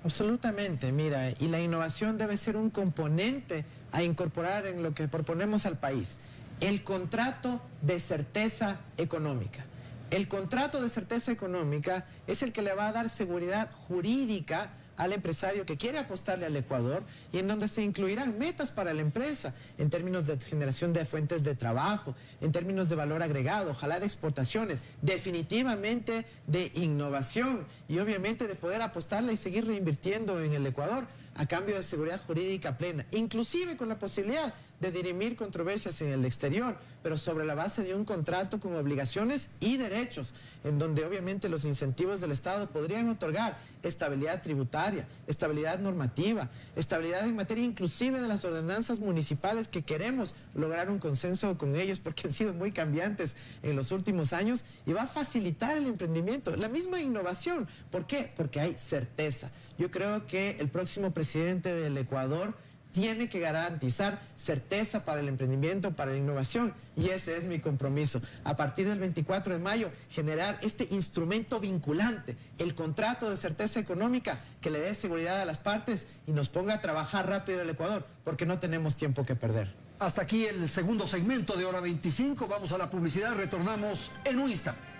Absolutamente, mira, y la innovación debe ser un componente a incorporar en lo que proponemos al país. El contrato de certeza económica. El contrato de certeza económica es el que le va a dar seguridad jurídica al empresario que quiere apostarle al Ecuador y en donde se incluirán metas para la empresa en términos de generación de fuentes de trabajo, en términos de valor agregado, ojalá de exportaciones, definitivamente de innovación y obviamente de poder apostarle y seguir reinvirtiendo en el Ecuador a cambio de seguridad jurídica plena, inclusive con la posibilidad de dirimir controversias en el exterior, pero sobre la base de un contrato con obligaciones y derechos, en donde obviamente los incentivos del Estado podrían otorgar estabilidad tributaria, estabilidad normativa, estabilidad en materia inclusive de las ordenanzas municipales que queremos lograr un consenso con ellos porque han sido muy cambiantes en los últimos años y va a facilitar el emprendimiento, la misma innovación. ¿Por qué? Porque hay certeza. Yo creo que el próximo presidente del Ecuador tiene que garantizar certeza para el emprendimiento, para la innovación, y ese es mi compromiso. A partir del 24 de mayo, generar este instrumento vinculante, el contrato de certeza económica, que le dé seguridad a las partes y nos ponga a trabajar rápido el Ecuador, porque no tenemos tiempo que perder. Hasta aquí el segundo segmento de Hora 25. Vamos a la publicidad, retornamos en un instante.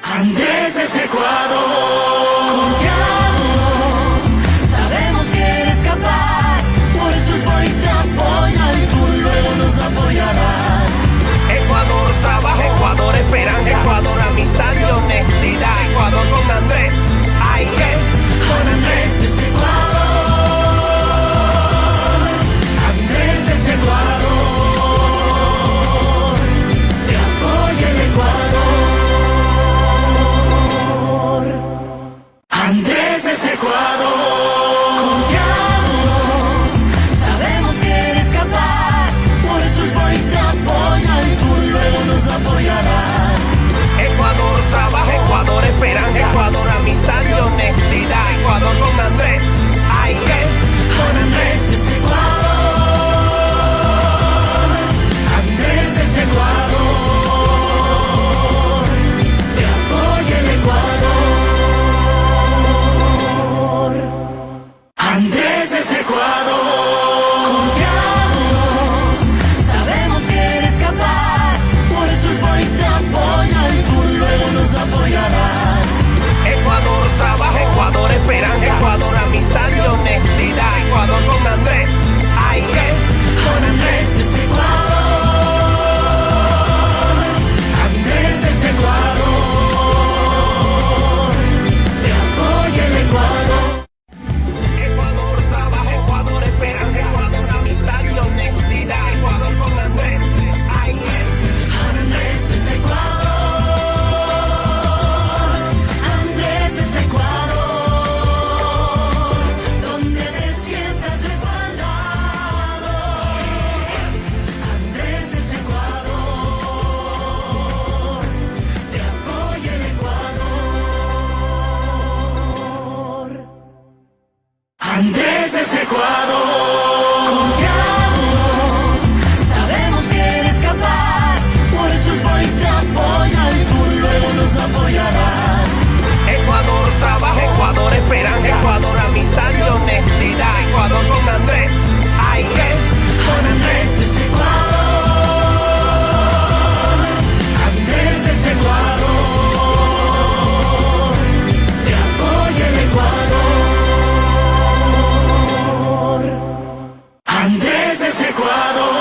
Andrés es Ecuador, confiamos, sabemos que eres capaz, por eso el país te apoya y tú luego nos apoyarás. Ecuador trabajo, Ecuador esperanza, Ecuador amistad y honestidad, Ecuador con Andrés, ahí es, con Andrés es Ecuador, Andrés es Ecuador, te apoya el Ecuador. Ecuador. Confiamos, sabemos que eres capaz. Por eso el país te apoya y tú luego nos apoyarás. Ecuador trabajo, Ecuador esperanza, Ecuador amistad y honestidad. Ecuador con Andrés, ahí es. Con Andrés es Ecuador. Andrés es Ecuador. Te apoya el Ecuador. Andrés es Ecuador.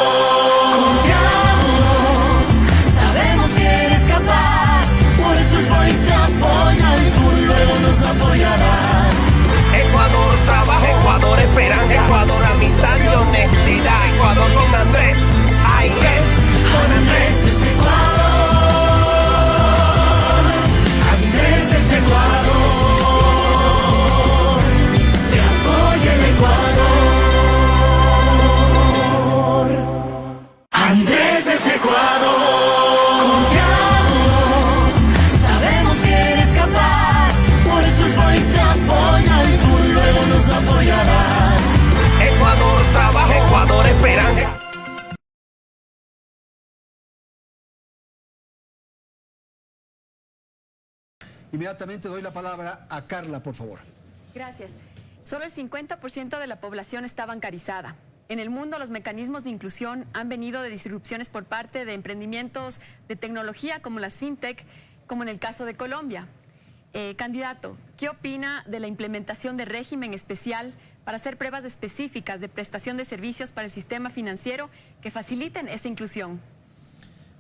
Confiamos, sabemos que eres capaz. Por eso el país te apoya y tú luego nos apoyarás. Ecuador trabajo, Ecuador esperanza, Ecuador amistad y honestidad. Ecuador con Andrés, ahí es. Con Andrés es Ecuador. Andrés es Ecuador. Te apoya el Ecuador. Andrés es Ecuador. Confiamos, sabemos que eres capaz. Por eso el país te apoya y tú luego nos apoyarás. Ecuador trabajo, Ecuador esperanza. Inmediatamente doy la palabra a Carla, por favor. Gracias. Solo el 50% de la población está bancarizada. En el mundo, los mecanismos de inclusión han venido de disrupciones por parte de emprendimientos de tecnología como las fintech, como en el caso de Colombia. Candidato, ¿qué opina de la implementación de régimen especial para hacer pruebas específicas de prestación de servicios para el sistema financiero que faciliten esa inclusión?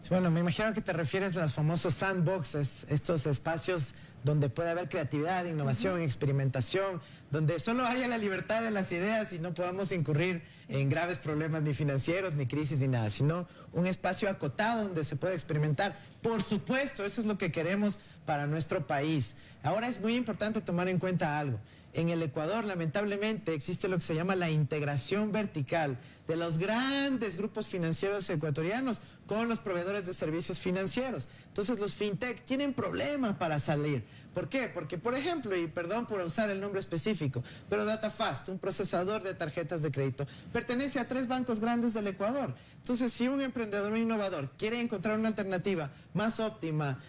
Bueno, me imagino que te refieres a los famosos sandboxes, estos espacios donde puede haber creatividad, innovación, experimentación, donde solo haya la libertad de las ideas y no podamos incurrir en graves problemas ni financieros, ni crisis, ni nada, sino un espacio acotado donde se puede experimentar. Por supuesto, eso es lo que queremos para nuestro país. Ahora es muy importante tomar en cuenta algo. En el Ecuador, lamentablemente, existe lo que se llama la integración vertical de los grandes grupos financieros ecuatorianos con los proveedores de servicios financieros. Entonces, los fintech tienen problemas para salir. ¿Por qué? Porque, por ejemplo, y perdón por usar el nombre específico, pero DataFast, un procesador de tarjetas de crédito, pertenece a 3 bancos grandes del Ecuador. Entonces, si un emprendedor o innovador quiere encontrar una alternativa más óptima,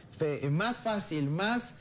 más fácil, más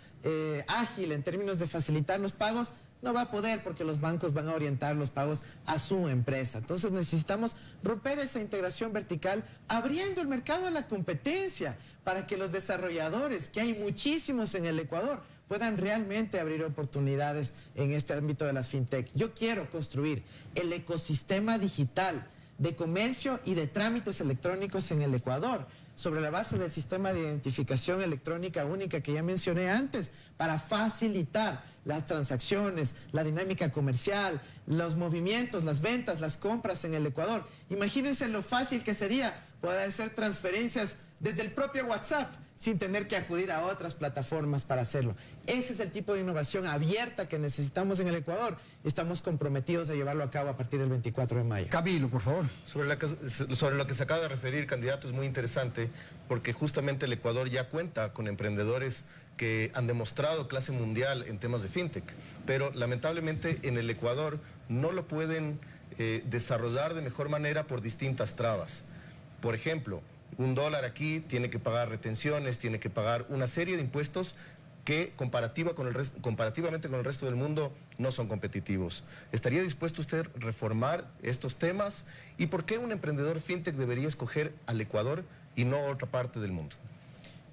ágil en términos de facilitar los pagos, no va a poder porque los bancos van a orientar los pagos a su empresa. Entonces necesitamos romper esa integración vertical, abriendo el mercado a la competencia para que los desarrolladores, que hay muchísimos en el Ecuador, puedan realmente abrir oportunidades en este ámbito de las fintech. Yo quiero construir el ecosistema digital de comercio y de trámites electrónicos en el Ecuador, sobre la base del sistema de identificación electrónica única que ya mencioné antes, para facilitar las transacciones, la dinámica comercial, los movimientos, las ventas, las compras en el Ecuador. Imagínense lo fácil que sería poder hacer transferencias desde el propio WhatsApp sin tener que acudir a otras plataformas para hacerlo. Ese es el tipo de innovación abierta que necesitamos en el Ecuador y estamos comprometidos a llevarlo a cabo a partir del 24 de mayo. Camilo, por favor. Sobre lo que se acaba de referir, candidato, es muy interesante porque justamente el Ecuador ya cuenta con emprendedores que han demostrado clase mundial en temas de fintech, pero lamentablemente en el Ecuador no lo pueden desarrollar de mejor manera por distintas trabas. Por ejemplo, $1 aquí tiene que pagar retenciones, tiene que pagar una serie de impuestos que comparativamente con el resto del mundo no son competitivos. ¿Estaría dispuesto usted a reformar estos temas? ¿Y por qué un emprendedor fintech debería escoger al Ecuador y no otra parte del mundo?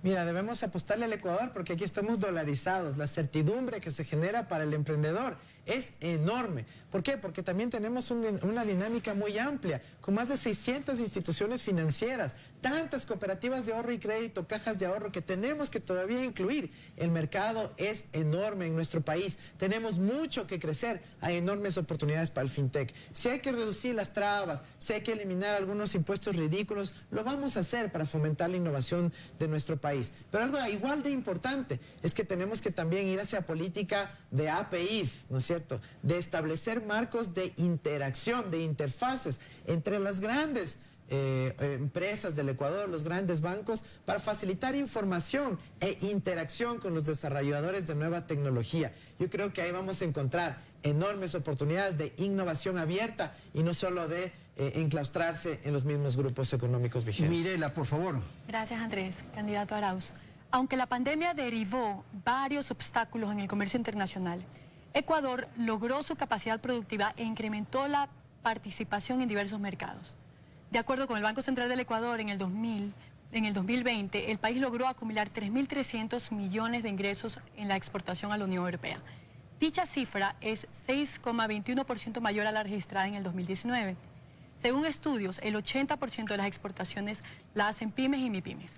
Mira, debemos apostarle al Ecuador porque aquí estamos dolarizados. La certidumbre que se genera para el emprendedor es enorme. ¿Por qué? Porque también tenemos una dinámica muy amplia, con más de 600 instituciones financieras, tantas cooperativas de ahorro y crédito, cajas de ahorro que tenemos que todavía incluir. El mercado es enorme en nuestro país. Tenemos mucho que crecer. Hay enormes oportunidades para el fintech. Si hay que reducir las trabas, si hay que eliminar algunos impuestos ridículos, lo vamos a hacer para fomentar la innovación de nuestro país. Pero algo igual de importante es que tenemos que también ir hacia política de APIs, ¿no es cierto? De establecer marcos de interacción, de interfaces entre las grandes empresas del Ecuador, los grandes bancos, para facilitar información e interacción con los desarrolladores de nueva tecnología. Yo creo que ahí vamos a encontrar enormes oportunidades de innovación abierta y no solo de enclaustrarse en los mismos grupos económicos vigentes. Mirela, por favor. Gracias, Andrés. Candidato Arauz. Aunque la pandemia derivó varios obstáculos en el comercio internacional, Ecuador logró su capacidad productiva e incrementó la participación en diversos mercados. De acuerdo con el Banco Central del Ecuador, en el 2020, el país logró acumular 3.300 millones de ingresos en la exportación a la Unión Europea. Dicha cifra es 6,21% mayor a la registrada en el 2019. Según estudios, el 80% de las exportaciones la hacen pymes y mipymes.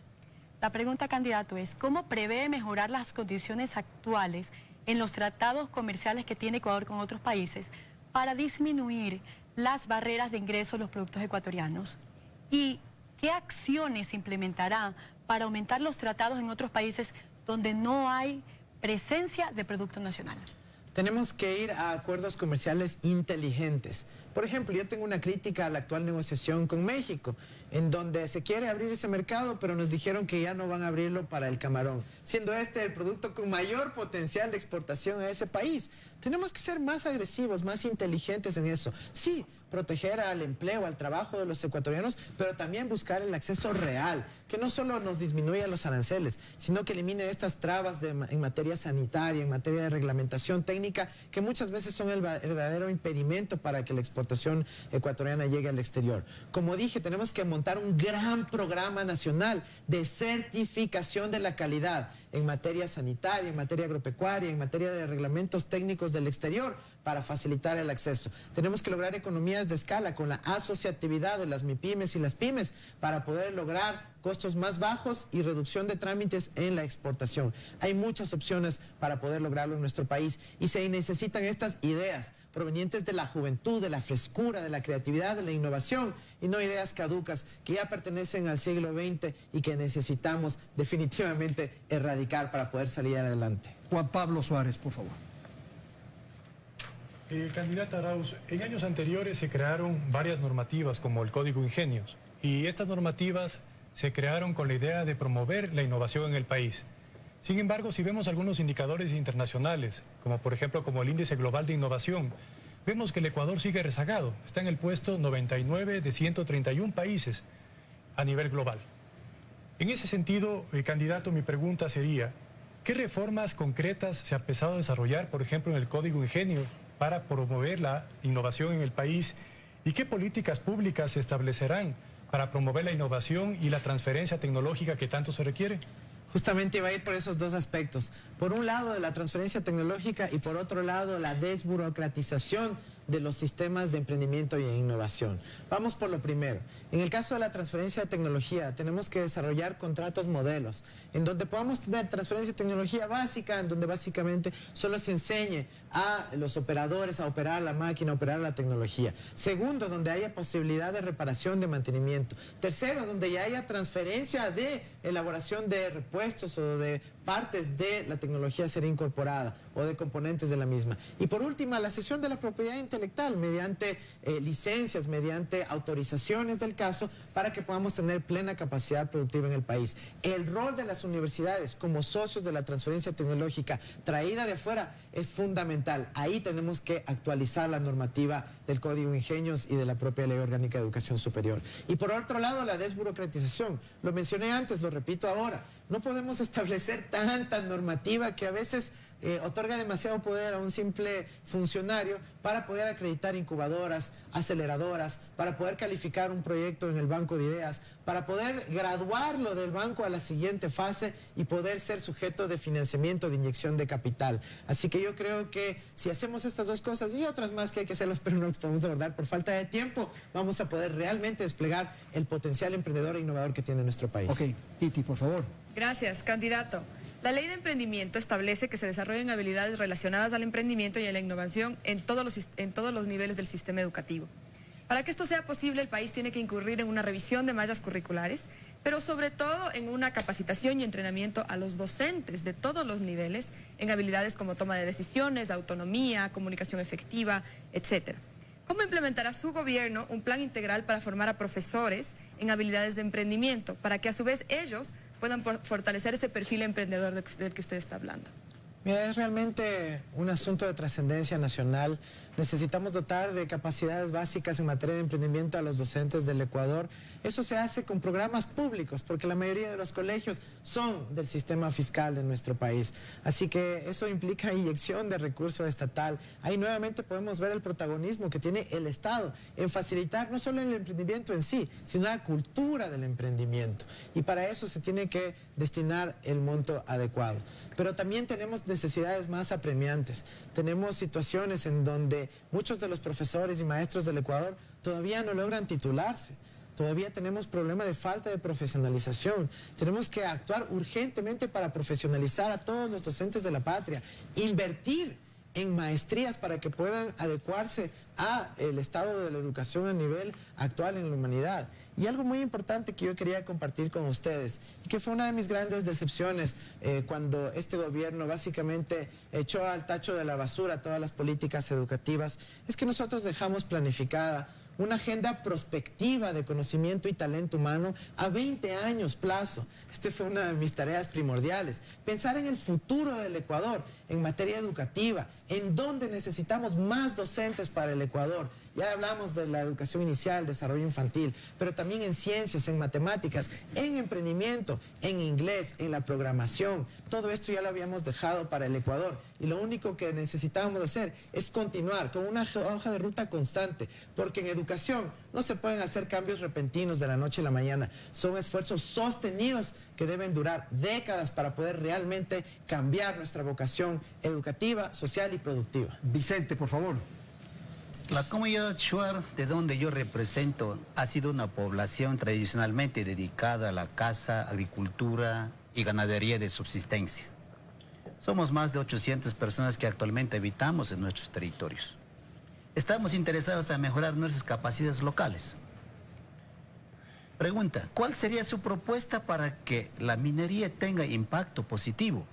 La pregunta, candidato, es ¿cómo prevé mejorar las condiciones actuales en los tratados comerciales que tiene Ecuador con otros países para disminuir las barreras de ingreso a los productos ecuatorianos? ¿Y qué acciones implementará para aumentar los tratados en otros países donde no hay presencia de producto nacional? Tenemos que ir a acuerdos comerciales inteligentes. Por ejemplo, yo tengo una crítica a la actual negociación con México, en donde se quiere abrir ese mercado, pero nos dijeron que ya no van a abrirlo para el camarón, siendo este el producto con mayor potencial de exportación a ese país. Tenemos que ser más agresivos, más inteligentes en eso. Sí, proteger al empleo, al trabajo de los ecuatorianos, pero también buscar el acceso real, que no solo nos disminuya los aranceles, sino que elimine estas trabas en materia sanitaria, en materia de reglamentación técnica, que muchas veces son el verdadero impedimento para que la exportación ecuatoriana llegue al exterior. Como dije, tenemos que montar un gran programa nacional de certificación de la calidad en materia sanitaria, en materia agropecuaria, en materia de reglamentos técnicos del exterior, para facilitar el acceso. Tenemos que lograr economías de escala con la asociatividad de las MIPYMES y las pymes para poder lograr costos más bajos y reducción de trámites en la exportación. Hay muchas opciones para poder lograrlo en nuestro país y se necesitan estas ideas provenientes de la juventud, de la frescura, de la creatividad, de la innovación y no ideas caducas que ya pertenecen al siglo XX y que necesitamos definitivamente erradicar para poder salir adelante. Juan Pablo Suárez, por favor. Candidata Arauz, en años anteriores se crearon varias normativas como el Código Ingenios y estas normativas se crearon con la idea de promover la innovación en el país. Sin embargo, si vemos algunos indicadores internacionales, como por ejemplo como el Índice Global de Innovación, vemos que el Ecuador sigue rezagado, está en el puesto 99 de 131 países a nivel global. En ese sentido, candidato, mi pregunta sería, ¿qué reformas concretas se ha empezado a desarrollar, por ejemplo, en el Código Ingenio, para promover la innovación en el país y qué políticas públicas se establecerán para promover la innovación y la transferencia tecnológica que tanto se requiere? Justamente iba a ir por esos dos aspectos. Por un lado, la transferencia tecnológica y por otro lado, la desburocratización de los sistemas de emprendimiento y de innovación. Vamos por lo primero. En el caso de la transferencia de tecnología, tenemos que desarrollar contratos modelos, en donde podamos tener transferencia de tecnología básica, en donde básicamente solo se enseñe a los operadores a operar la máquina, a operar la tecnología. Segundo, donde haya posibilidad de reparación, de mantenimiento. Tercero, donde ya haya transferencia de elaboración de repuestos o de partes de la tecnología ser incorporada o de componentes de la misma. Y por último, la cesión de la propiedad intelectual mediante licencias, mediante autorizaciones del caso, para que podamos tener plena capacidad productiva en el país. El rol de las universidades como socios de la transferencia tecnológica traída de afuera es fundamental. Ahí tenemos que actualizar la normativa del Código Ingenios y de la propia Ley Orgánica de Educación Superior. Y por otro lado, la desburocratización. Lo mencioné antes, lo repito ahora. No podemos establecer tanta normativa que a veces otorga demasiado poder a un simple funcionario para poder acreditar incubadoras, aceleradoras, para poder calificar un proyecto en el banco de ideas, para poder graduarlo del banco a la siguiente fase y poder ser sujeto de financiamiento, de inyección de capital. Así que yo creo que si hacemos estas dos cosas y otras más que hay que hacerlas, pero no las podemos abordar por falta de tiempo, vamos a poder realmente desplegar el potencial emprendedor e innovador que tiene nuestro país. Ok, Titi, por favor. Gracias, candidato. La Ley de Emprendimiento establece que se desarrollen habilidades relacionadas al emprendimiento y a la innovación en todos los niveles del sistema educativo. Para que esto sea posible, el país tiene que incurrir en una revisión de mallas curriculares, pero sobre todo en una capacitación y entrenamiento a los docentes de todos los niveles en habilidades como toma de decisiones, autonomía, comunicación efectiva, etc. ¿Cómo implementará su gobierno un plan integral para formar a profesores en habilidades de emprendimiento, para que a su vez ellos puedan fortalecer ese perfil emprendedor del que usted está hablando? Mira, es realmente un asunto de trascendencia nacional. Necesitamos dotar de capacidades básicas en materia de emprendimiento a los docentes del Ecuador. Eso se hace con programas públicos, porque la mayoría de los colegios son del sistema fiscal de nuestro país. Así que eso implica inyección de recursos estatal. Ahí nuevamente podemos ver el protagonismo que tiene el Estado en facilitar no solo el emprendimiento en sí, sino la cultura del emprendimiento. Y para eso se tiene que destinar el monto adecuado. Pero también tenemos necesidades más apremiantes. Tenemos situaciones en donde muchos de los profesores y maestros del Ecuador todavía no logran titularse. Todavía tenemos problema de falta de profesionalización. Tenemos que actuar urgentemente para profesionalizar a todos los docentes de la patria. Invertir en maestrías para que puedan adecuarse al estado de la educación a nivel actual en la humanidad. Y algo muy importante que yo quería compartir con ustedes, y que fue una de mis grandes decepciones cuando este gobierno básicamente echó al tacho de la basura todas las políticas educativas, es que nosotros dejamos planificada una agenda prospectiva de conocimiento y talento humano a 20 años plazo. Esta fue una de mis tareas primordiales. Pensar en el futuro del Ecuador en materia educativa, en donde necesitamos más docentes para el Ecuador. Ya hablamos de la educación inicial, desarrollo infantil, pero también en ciencias, en matemáticas, en emprendimiento, en inglés, en la programación. Todo esto ya lo habíamos dejado para el Ecuador y lo único que necesitábamos hacer es continuar con una hoja de ruta constante, porque en educación no se pueden hacer cambios repentinos de la noche a la mañana. Son esfuerzos sostenidos que deben durar décadas para poder realmente cambiar nuestra vocación educativa, social y productiva. Vicente, por favor. La comunidad Shuar, de donde yo represento, ha sido una población tradicionalmente dedicada a la caza, agricultura y ganadería de subsistencia. Somos más de 800 personas que actualmente habitamos en nuestros territorios. Estamos interesados en mejorar nuestras capacidades locales. Pregunta, ¿cuál sería su propuesta para que la minería tenga impacto positivo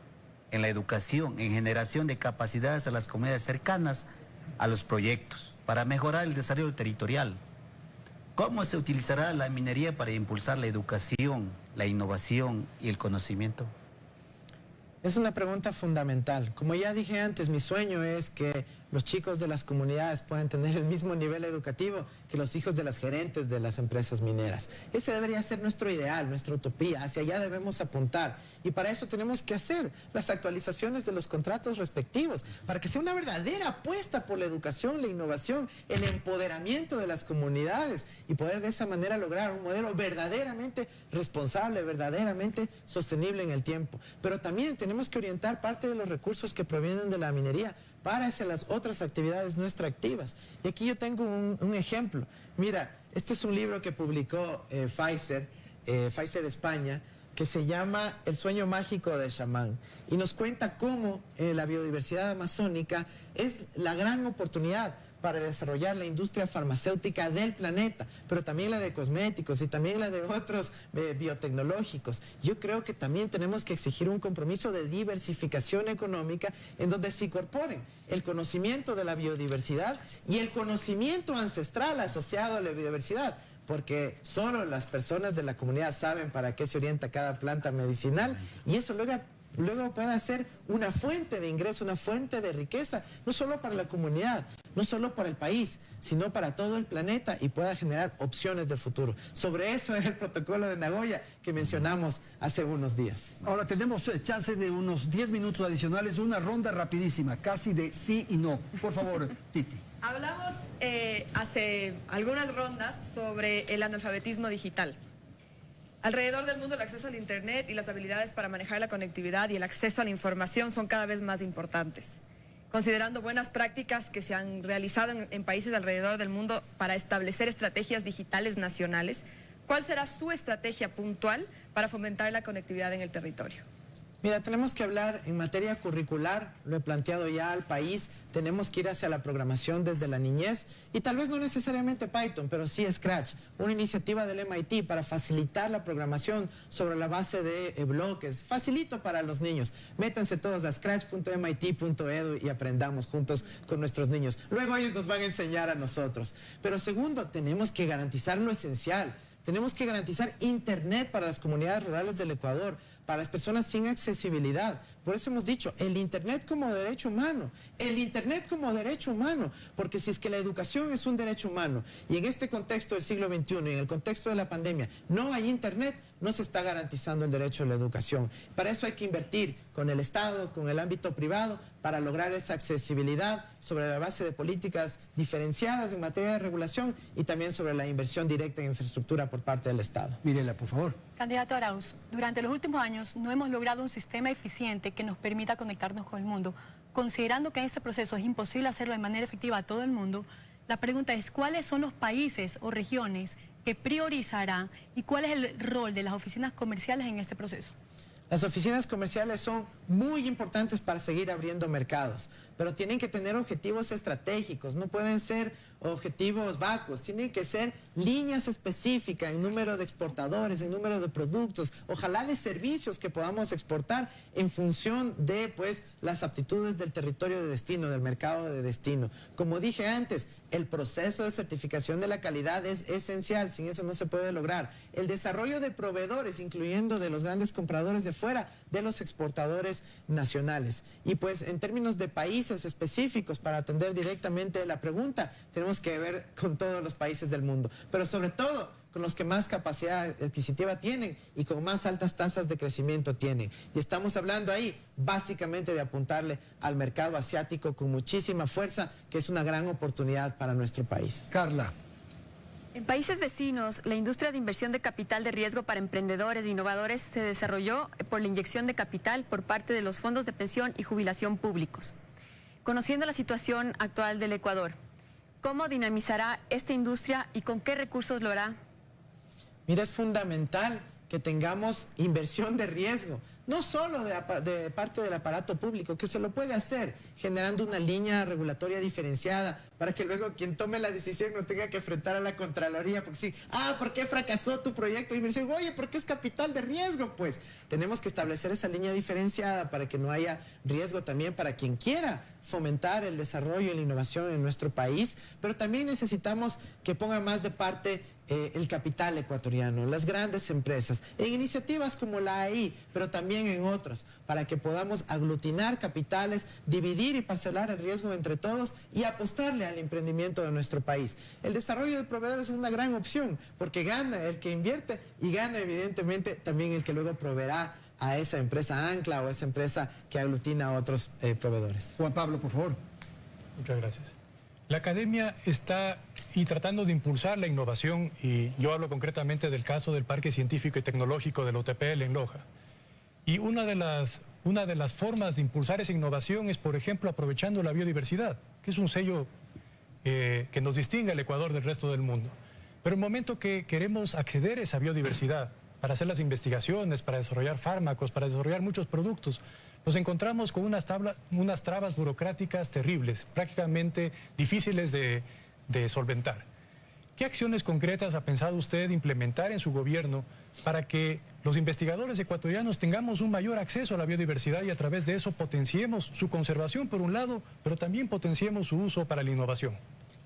en la educación, en generación de capacidades a las comunidades cercanas a los proyectos, para mejorar el desarrollo territorial? ¿Cómo se utilizará la minería para impulsar la educación, la innovación y el conocimiento? Es una pregunta fundamental. Como ya dije antes, mi sueño es que los chicos de las comunidades puedan tener el mismo nivel educativo que los hijos de las gerentes de las empresas mineras. Ese debería ser nuestro ideal, nuestra utopía. Hacia allá debemos apuntar. Y para eso tenemos que hacer las actualizaciones de los contratos respectivos, para que sea una verdadera apuesta por la educación, la innovación, el empoderamiento de las comunidades y poder de esa manera lograr un modelo verdaderamente responsable, verdaderamente sostenible en el tiempo. Pero también tenemos que orientar parte de los recursos que provienen de la minería para hacer las otras actividades no extractivas. Y aquí yo tengo un ejemplo. Mira, este es un libro que publicó Pfizer España, que se llama El sueño mágico de Chamán, y nos cuenta cómo la biodiversidad amazónica es la gran oportunidad para desarrollar la industria farmacéutica del planeta, pero también la de cosméticos y también la de otros biotecnológicos. Yo creo que también tenemos que exigir un compromiso de diversificación económica en donde se incorporen el conocimiento de la biodiversidad y el conocimiento ancestral asociado a la biodiversidad, porque solo las personas de la comunidad saben para qué se orienta cada planta medicinal, y eso luego puede ser una fuente de ingreso, una fuente de riqueza, no solo para la comunidad, no solo para el país, sino para todo el planeta, y pueda generar opciones de futuro. Sobre eso es el protocolo de Nagoya que mencionamos hace unos días. Ahora tenemos chance de unos 10 minutos adicionales, una ronda rapidísima, casi de sí y no. Por favor, Titi. Hablamos hace algunas rondas sobre el analfabetismo digital. Alrededor del mundo el acceso al Internet y las habilidades para manejar la conectividad y el acceso a la información son cada vez más importantes. Considerando buenas prácticas que se han realizado en países alrededor del mundo para establecer estrategias digitales nacionales, ¿cuál será su estrategia puntual para fomentar la conectividad en el territorio? Mira, tenemos que hablar en materia curricular, lo he planteado ya al país, tenemos que ir hacia la programación desde la niñez, y tal vez no necesariamente Python, pero sí Scratch, una iniciativa del MIT para facilitar la programación sobre la base de bloques, facilito para los niños. Métanse todos a scratch.mit.edu y aprendamos juntos con nuestros niños. Luego ellos nos van a enseñar a nosotros. Pero segundo, tenemos que garantizar lo esencial. Tenemos que garantizar Internet para las comunidades rurales del Ecuador, para las personas sin accesibilidad. Por eso hemos dicho, el Internet como derecho humano, el Internet como derecho humano, porque si es que la educación es un derecho humano y en este contexto del siglo XXI y en el contexto de la pandemia no hay Internet, no se está garantizando el derecho a la educación. Para eso hay que invertir con el Estado, con el ámbito privado, para lograr esa accesibilidad sobre la base de políticas diferenciadas en materia de regulación y también sobre la inversión directa en infraestructura por parte del Estado. Mírela, por favor. Candidato Arauz, durante los últimos años no hemos logrado un sistema eficiente que nos permita conectarnos con el mundo. Considerando que en este proceso es imposible hacerlo de manera efectiva a todo el mundo, la pregunta es, ¿cuáles son los países o regiones que priorizará y cuál es el rol de las oficinas comerciales en este proceso? Las oficinas comerciales son muy importantes para seguir abriendo mercados, pero tienen que tener objetivos estratégicos, no pueden ser objetivos vacuos, tienen que ser líneas específicas en número de exportadores, en número de productos, ojalá de servicios que podamos exportar en función de pues las aptitudes del territorio de destino, del mercado de destino. Como dije antes, el proceso de certificación de la calidad es esencial, sin eso no se puede lograr. El desarrollo de proveedores, incluyendo de los grandes compradores de fuera, de los exportadores nacionales. Y pues en términos de países específicos, para atender directamente la pregunta, tenemos que ver con todos los países del mundo, pero sobre todo con los que más capacidad adquisitiva tienen y con más altas tasas de crecimiento tienen. Y estamos hablando ahí básicamente de apuntarle al mercado asiático con muchísima fuerza, que es una gran oportunidad para nuestro país. Carla. En países vecinos, la industria de inversión de capital de riesgo para emprendedores e innovadores se desarrolló por la inyección de capital por parte de los fondos de pensión y jubilación públicos. Conociendo la situación actual del Ecuador, ¿cómo dinamizará esta industria y con qué recursos lo hará? Mira, es fundamental que tengamos inversión de riesgo, no solo de parte del aparato público, que se lo puede hacer generando una línea regulatoria diferenciada para que luego quien tome la decisión no tenga que enfrentar a la Contraloría, porque sí, ¿por qué fracasó tu proyecto de inversión? Oye, ¿por qué es capital de riesgo? Pues tenemos que establecer esa línea diferenciada para que no haya riesgo también para quien quiera fomentar el desarrollo y la innovación en nuestro país, pero también necesitamos que ponga más de parte el capital ecuatoriano, las grandes empresas, en iniciativas como la AI, pero también en otras, para que podamos aglutinar capitales, dividir y parcelar el riesgo entre todos y apostarle al emprendimiento de nuestro país. El desarrollo de proveedores es una gran opción, porque gana el que invierte y gana evidentemente también el que luego proveerá a esa empresa ancla o esa empresa que aglutina a otros proveedores. Juan Pablo, por favor. Muchas gracias. La academia está tratando de impulsar la innovación, y yo hablo concretamente del caso del Parque Científico y Tecnológico del OTPL en Loja. Y una de las formas de impulsar esa innovación es, por ejemplo, aprovechando la biodiversidad, que es un sello que nos distingue al Ecuador del resto del mundo. Pero en el momento que queremos acceder a esa biodiversidad, para hacer las investigaciones, para desarrollar fármacos, para desarrollar muchos productos, nos encontramos con unas trabas burocráticas terribles, prácticamente difíciles de solventar. ¿Qué acciones concretas ha pensado usted implementar en su gobierno para que los investigadores ecuatorianos tengamos un mayor acceso a la biodiversidad y a través de eso potenciemos su conservación por un lado, pero también potenciemos su uso para la innovación?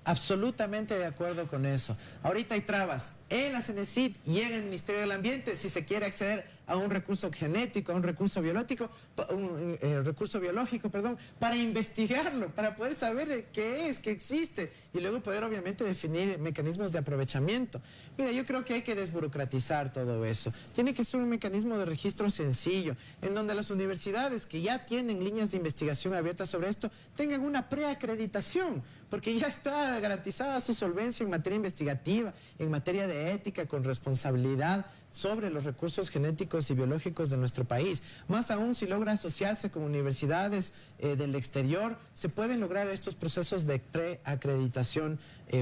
Absolutamente de acuerdo con eso. Ahorita hay trabas en la CENESID y en el Ministerio del Ambiente si se quiere acceder a un recurso genético, a un recurso biológico, para investigarlo, para poder saber qué es, qué existe y luego poder obviamente definir mecanismos de aprovechamiento. Mira, yo creo que hay que desburocratizar todo eso. Tiene que ser un mecanismo de registro sencillo, en donde las universidades que ya tienen líneas de investigación abiertas sobre esto tengan una preacreditación, porque ya está garantizada su solvencia en materia investigativa, en materia de ética, con responsabilidad sobre los recursos genéticos y biológicos de nuestro país. Más aún, si logra asociarse con universidades del exterior, se pueden lograr estos procesos de preacreditación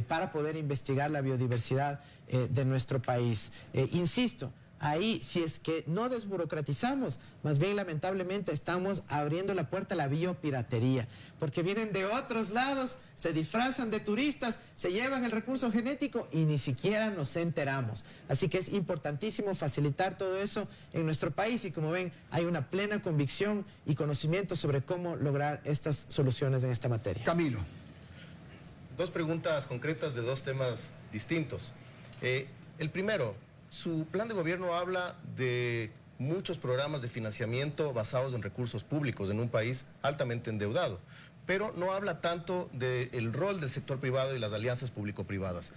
para poder investigar la biodiversidad de nuestro país. Insisto, ahí, si es que no desburocratizamos, más bien lamentablemente estamos abriendo la puerta a la biopiratería, porque vienen de otros lados, se disfrazan de turistas, se llevan el recurso genético y ni siquiera nos enteramos. Así que es importantísimo facilitar todo eso en nuestro país y como ven, hay una plena convicción y conocimiento sobre cómo lograr estas soluciones en esta materia. Camilo. Dos preguntas concretas de dos temas distintos. El primero, su plan de gobierno habla de muchos programas de financiamiento basados en recursos públicos en un país altamente endeudado, pero no habla tanto del rol del sector privado y las alianzas público-privadas.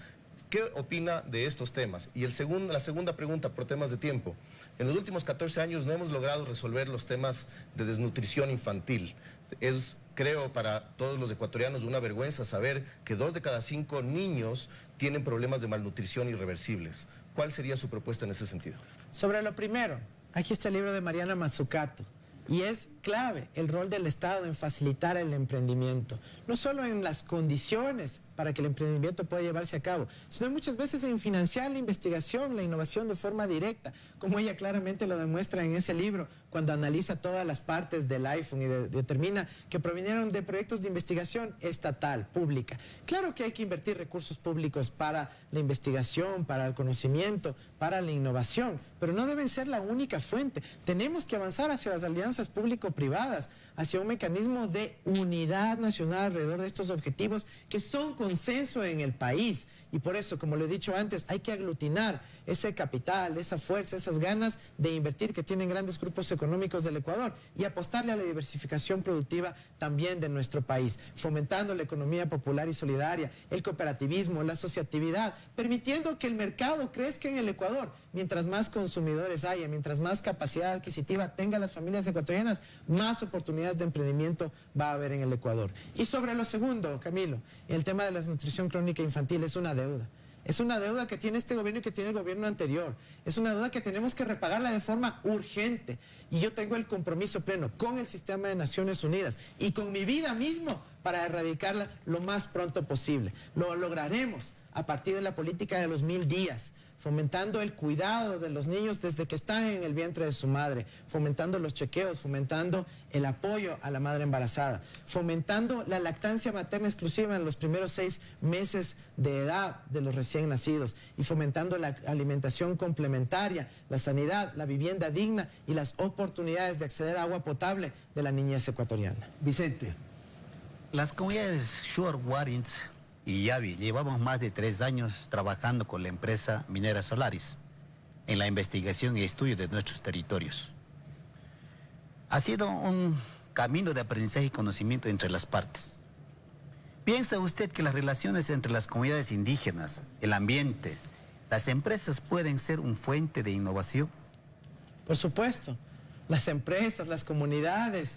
¿Qué opina de estos temas? Y la segunda pregunta, por temas de tiempo. En los últimos 14 años no hemos logrado resolver los temas de desnutrición infantil. Es, creo, para todos los ecuatorianos una vergüenza saber que 2 de cada 5 niños tienen problemas de malnutrición irreversibles. ¿Cuál sería su propuesta en ese sentido? Sobre lo primero, aquí está el libro de Mariana Mazzucato. Y es clave el rol del Estado en facilitar el emprendimiento, no solo en las condiciones para que el emprendimiento pueda llevarse a cabo, sino muchas veces en financiar la investigación, la innovación de forma directa, como ella claramente lo demuestra en ese libro, cuando analiza todas las partes del iPhone y determina que provinieron de proyectos de investigación estatal, pública. Claro que hay que invertir recursos públicos para la investigación, para el conocimiento, para la innovación, pero no deben ser la única fuente. Tenemos que avanzar hacia las alianzas público-privadas, hacia un mecanismo de unidad nacional alrededor de estos objetivos que son consenso en el país. Y por eso, como lo he dicho antes, hay que aglutinar ese capital, esa fuerza, esas ganas de invertir que tienen grandes grupos económicos del Ecuador y apostarle a la diversificación productiva también de nuestro país, fomentando la economía popular y solidaria, el cooperativismo, la asociatividad, permitiendo que el mercado crezca en el Ecuador. Mientras más consumidores haya, mientras más capacidad adquisitiva tengan las familias ecuatorianas, más oportunidades de emprendimiento va a haber en el Ecuador. Y sobre lo segundo, Camilo, el tema de la desnutrición crónica infantil es una deuda. Es una deuda que tiene este gobierno y que tiene el gobierno anterior. Es una deuda que tenemos que repagarla de forma urgente. Y yo tengo el compromiso pleno con el sistema de Naciones Unidas y con mi vida mismo para erradicarla lo más pronto posible. Lo lograremos a partir de la política de los 1000 días, fomentando el cuidado de los niños desde que están en el vientre de su madre, fomentando los chequeos, fomentando el apoyo a la madre embarazada, fomentando la lactancia materna exclusiva en los primeros 6 meses de edad de los recién nacidos y fomentando la alimentación complementaria, la sanidad, la vivienda digna y las oportunidades de acceder a agua potable de la niñez ecuatoriana. Vicente. Las comunidades Shuar Warrens y Yavi llevamos más de 3 años trabajando con la empresa minera Solaris en la investigación y estudio de nuestros territorios. Ha sido un camino de aprendizaje y conocimiento entre las partes. ¿Piensa usted que las relaciones entre las comunidades indígenas, el ambiente, las empresas pueden ser una fuente de innovación? Por supuesto, las empresas, las comunidades,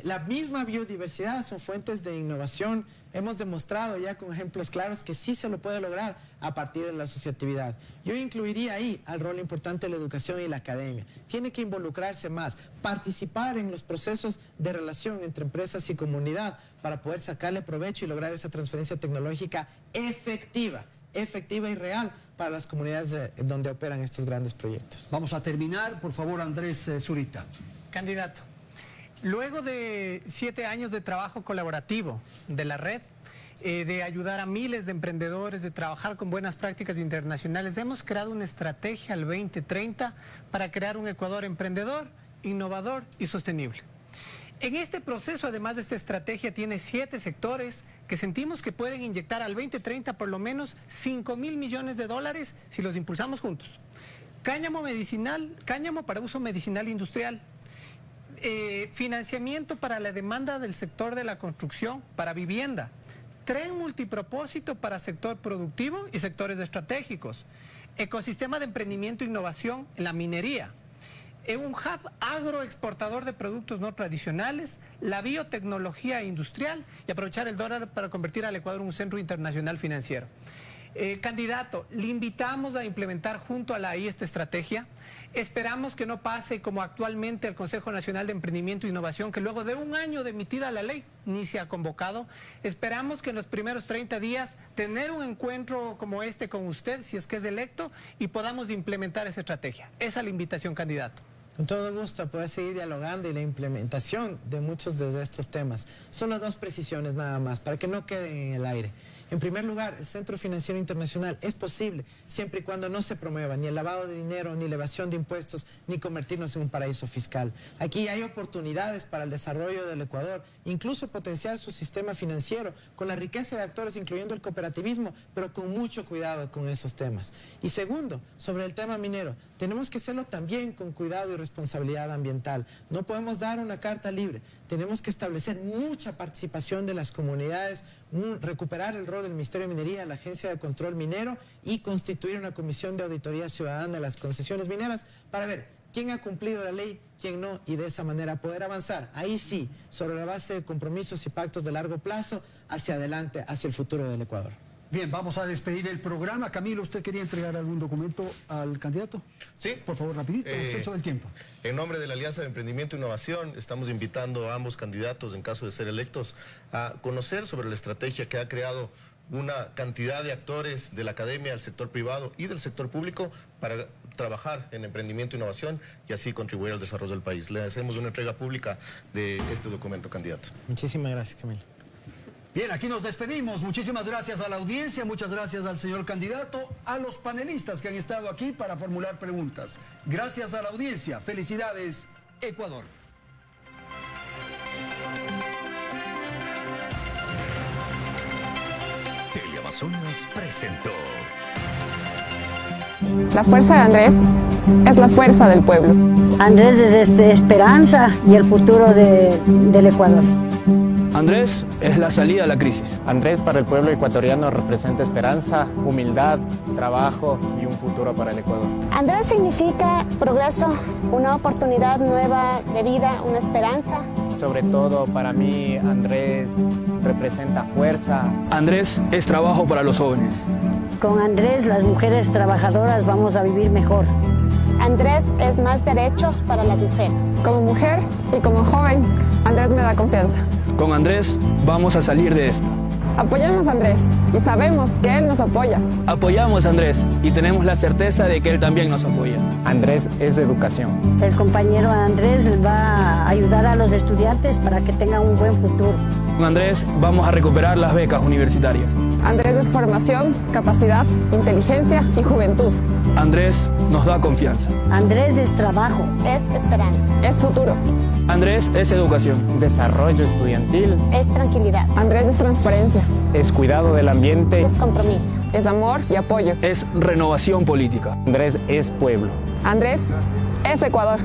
la misma biodiversidad son fuentes de innovación. Hemos demostrado ya con ejemplos claros que sí se lo puede lograr a partir de la asociatividad. Yo incluiría ahí al rol importante de la educación y la academia. Tiene que involucrarse más, participar en los procesos de relación entre empresas y comunidad para poder sacarle provecho y lograr esa transferencia tecnológica efectiva y real para las comunidades donde operan estos grandes proyectos. Vamos a terminar, por favor, Andrés Zurita. Candidato. Luego de 7 años de trabajo colaborativo de la red, de ayudar a miles de emprendedores, de trabajar con buenas prácticas internacionales, hemos creado una estrategia al 2030 para crear un Ecuador emprendedor, innovador y sostenible. En este proceso, además de esta estrategia, tiene 7 sectores que sentimos que pueden inyectar al 2030 por lo menos $5.000 millones si los impulsamos juntos. Cáñamo medicinal, cáñamo para uso medicinal industrial. Financiamiento para la demanda del sector de la construcción, para vivienda, tren multipropósito para sector productivo y sectores estratégicos, ecosistema de emprendimiento e innovación en la minería, un hub agroexportador de productos no tradicionales, la biotecnología industrial y aprovechar el dólar para convertir al Ecuador en un centro internacional financiero. Candidato, le invitamos a implementar junto a la AI esta estrategia. Esperamos que no pase como actualmente el Consejo Nacional de Emprendimiento e Innovación, que luego de 1 año de emitida la ley ni se ha convocado. Esperamos que en los primeros 30 días tener un encuentro como este con usted, si es que es electo, y podamos implementar esa estrategia. Esa es la invitación, candidato. Con todo gusto, poder seguir dialogando y la implementación de muchos de estos temas. Solo 2 precisiones nada más, para que no queden en el aire. En primer lugar, el Centro Financiero Internacional es posible siempre y cuando no se promueva ni el lavado de dinero, ni la evasión de impuestos, ni convertirnos en un paraíso fiscal. Aquí hay oportunidades para el desarrollo del Ecuador, incluso potenciar su sistema financiero con la riqueza de actores, incluyendo el cooperativismo, pero con mucho cuidado con esos temas. Y segundo, sobre el tema minero, tenemos que hacerlo también con cuidado y responsabilidad ambiental. No podemos dar una carta libre, tenemos que establecer mucha participación de las comunidades, recuperar el rol del Ministerio de Minería, la Agencia de Control Minero y constituir una comisión de auditoría ciudadana de las concesiones mineras para ver quién ha cumplido la ley, quién no, y de esa manera poder avanzar, ahí sí, sobre la base de compromisos y pactos de largo plazo, hacia adelante, hacia el futuro del Ecuador. Bien, vamos a despedir el programa. Camilo, ¿usted quería entregar algún documento al candidato? Sí. Por favor, rapidito, usted sobre el tiempo. En nombre de la Alianza de Emprendimiento e Innovación, estamos invitando a ambos candidatos, en caso de ser electos, a conocer sobre la estrategia que ha creado una cantidad de actores de la academia, del sector privado y del sector público para trabajar en emprendimiento e innovación y así contribuir al desarrollo del país. Le hacemos una entrega pública de este documento, candidato. Muchísimas gracias, Camilo. Bien, aquí nos despedimos. Muchísimas gracias a la audiencia, muchas gracias al señor candidato, a los panelistas que han estado aquí para formular preguntas. Gracias a la audiencia. Felicidades, Ecuador. Teleamazonas presentó. La fuerza de Andrés es la fuerza del pueblo. Andrés es esperanza y el futuro del Ecuador. Andrés es la salida a la crisis. Andrés para el pueblo ecuatoriano representa esperanza, humildad, trabajo y un futuro para el Ecuador. Andrés significa progreso, una oportunidad nueva de vida, una esperanza. Sobre todo para mí Andrés representa fuerza. Andrés es trabajo para los jóvenes. Con Andrés las mujeres trabajadoras vamos a vivir mejor. Andrés es más derechos para las mujeres. Como mujer y como joven, Andrés me da confianza. Con Andrés vamos a salir de esto. Apoyamos a Andrés y sabemos que él nos apoya. Apoyamos a Andrés y tenemos la certeza de que él también nos apoya. Andrés es de educación. El compañero Andrés va a ayudar a los estudiantes para que tengan un buen futuro. Con Andrés vamos a recuperar las becas universitarias. Andrés es formación, capacidad, inteligencia y juventud. Andrés nos da confianza. Andrés es trabajo. Es esperanza. Es futuro. Andrés es educación. Desarrollo estudiantil. Es tranquilidad. Andrés es transparencia. Es cuidado del ambiente. Es compromiso. Es amor y apoyo. Es renovación política. Andrés es pueblo. Andrés es Ecuador.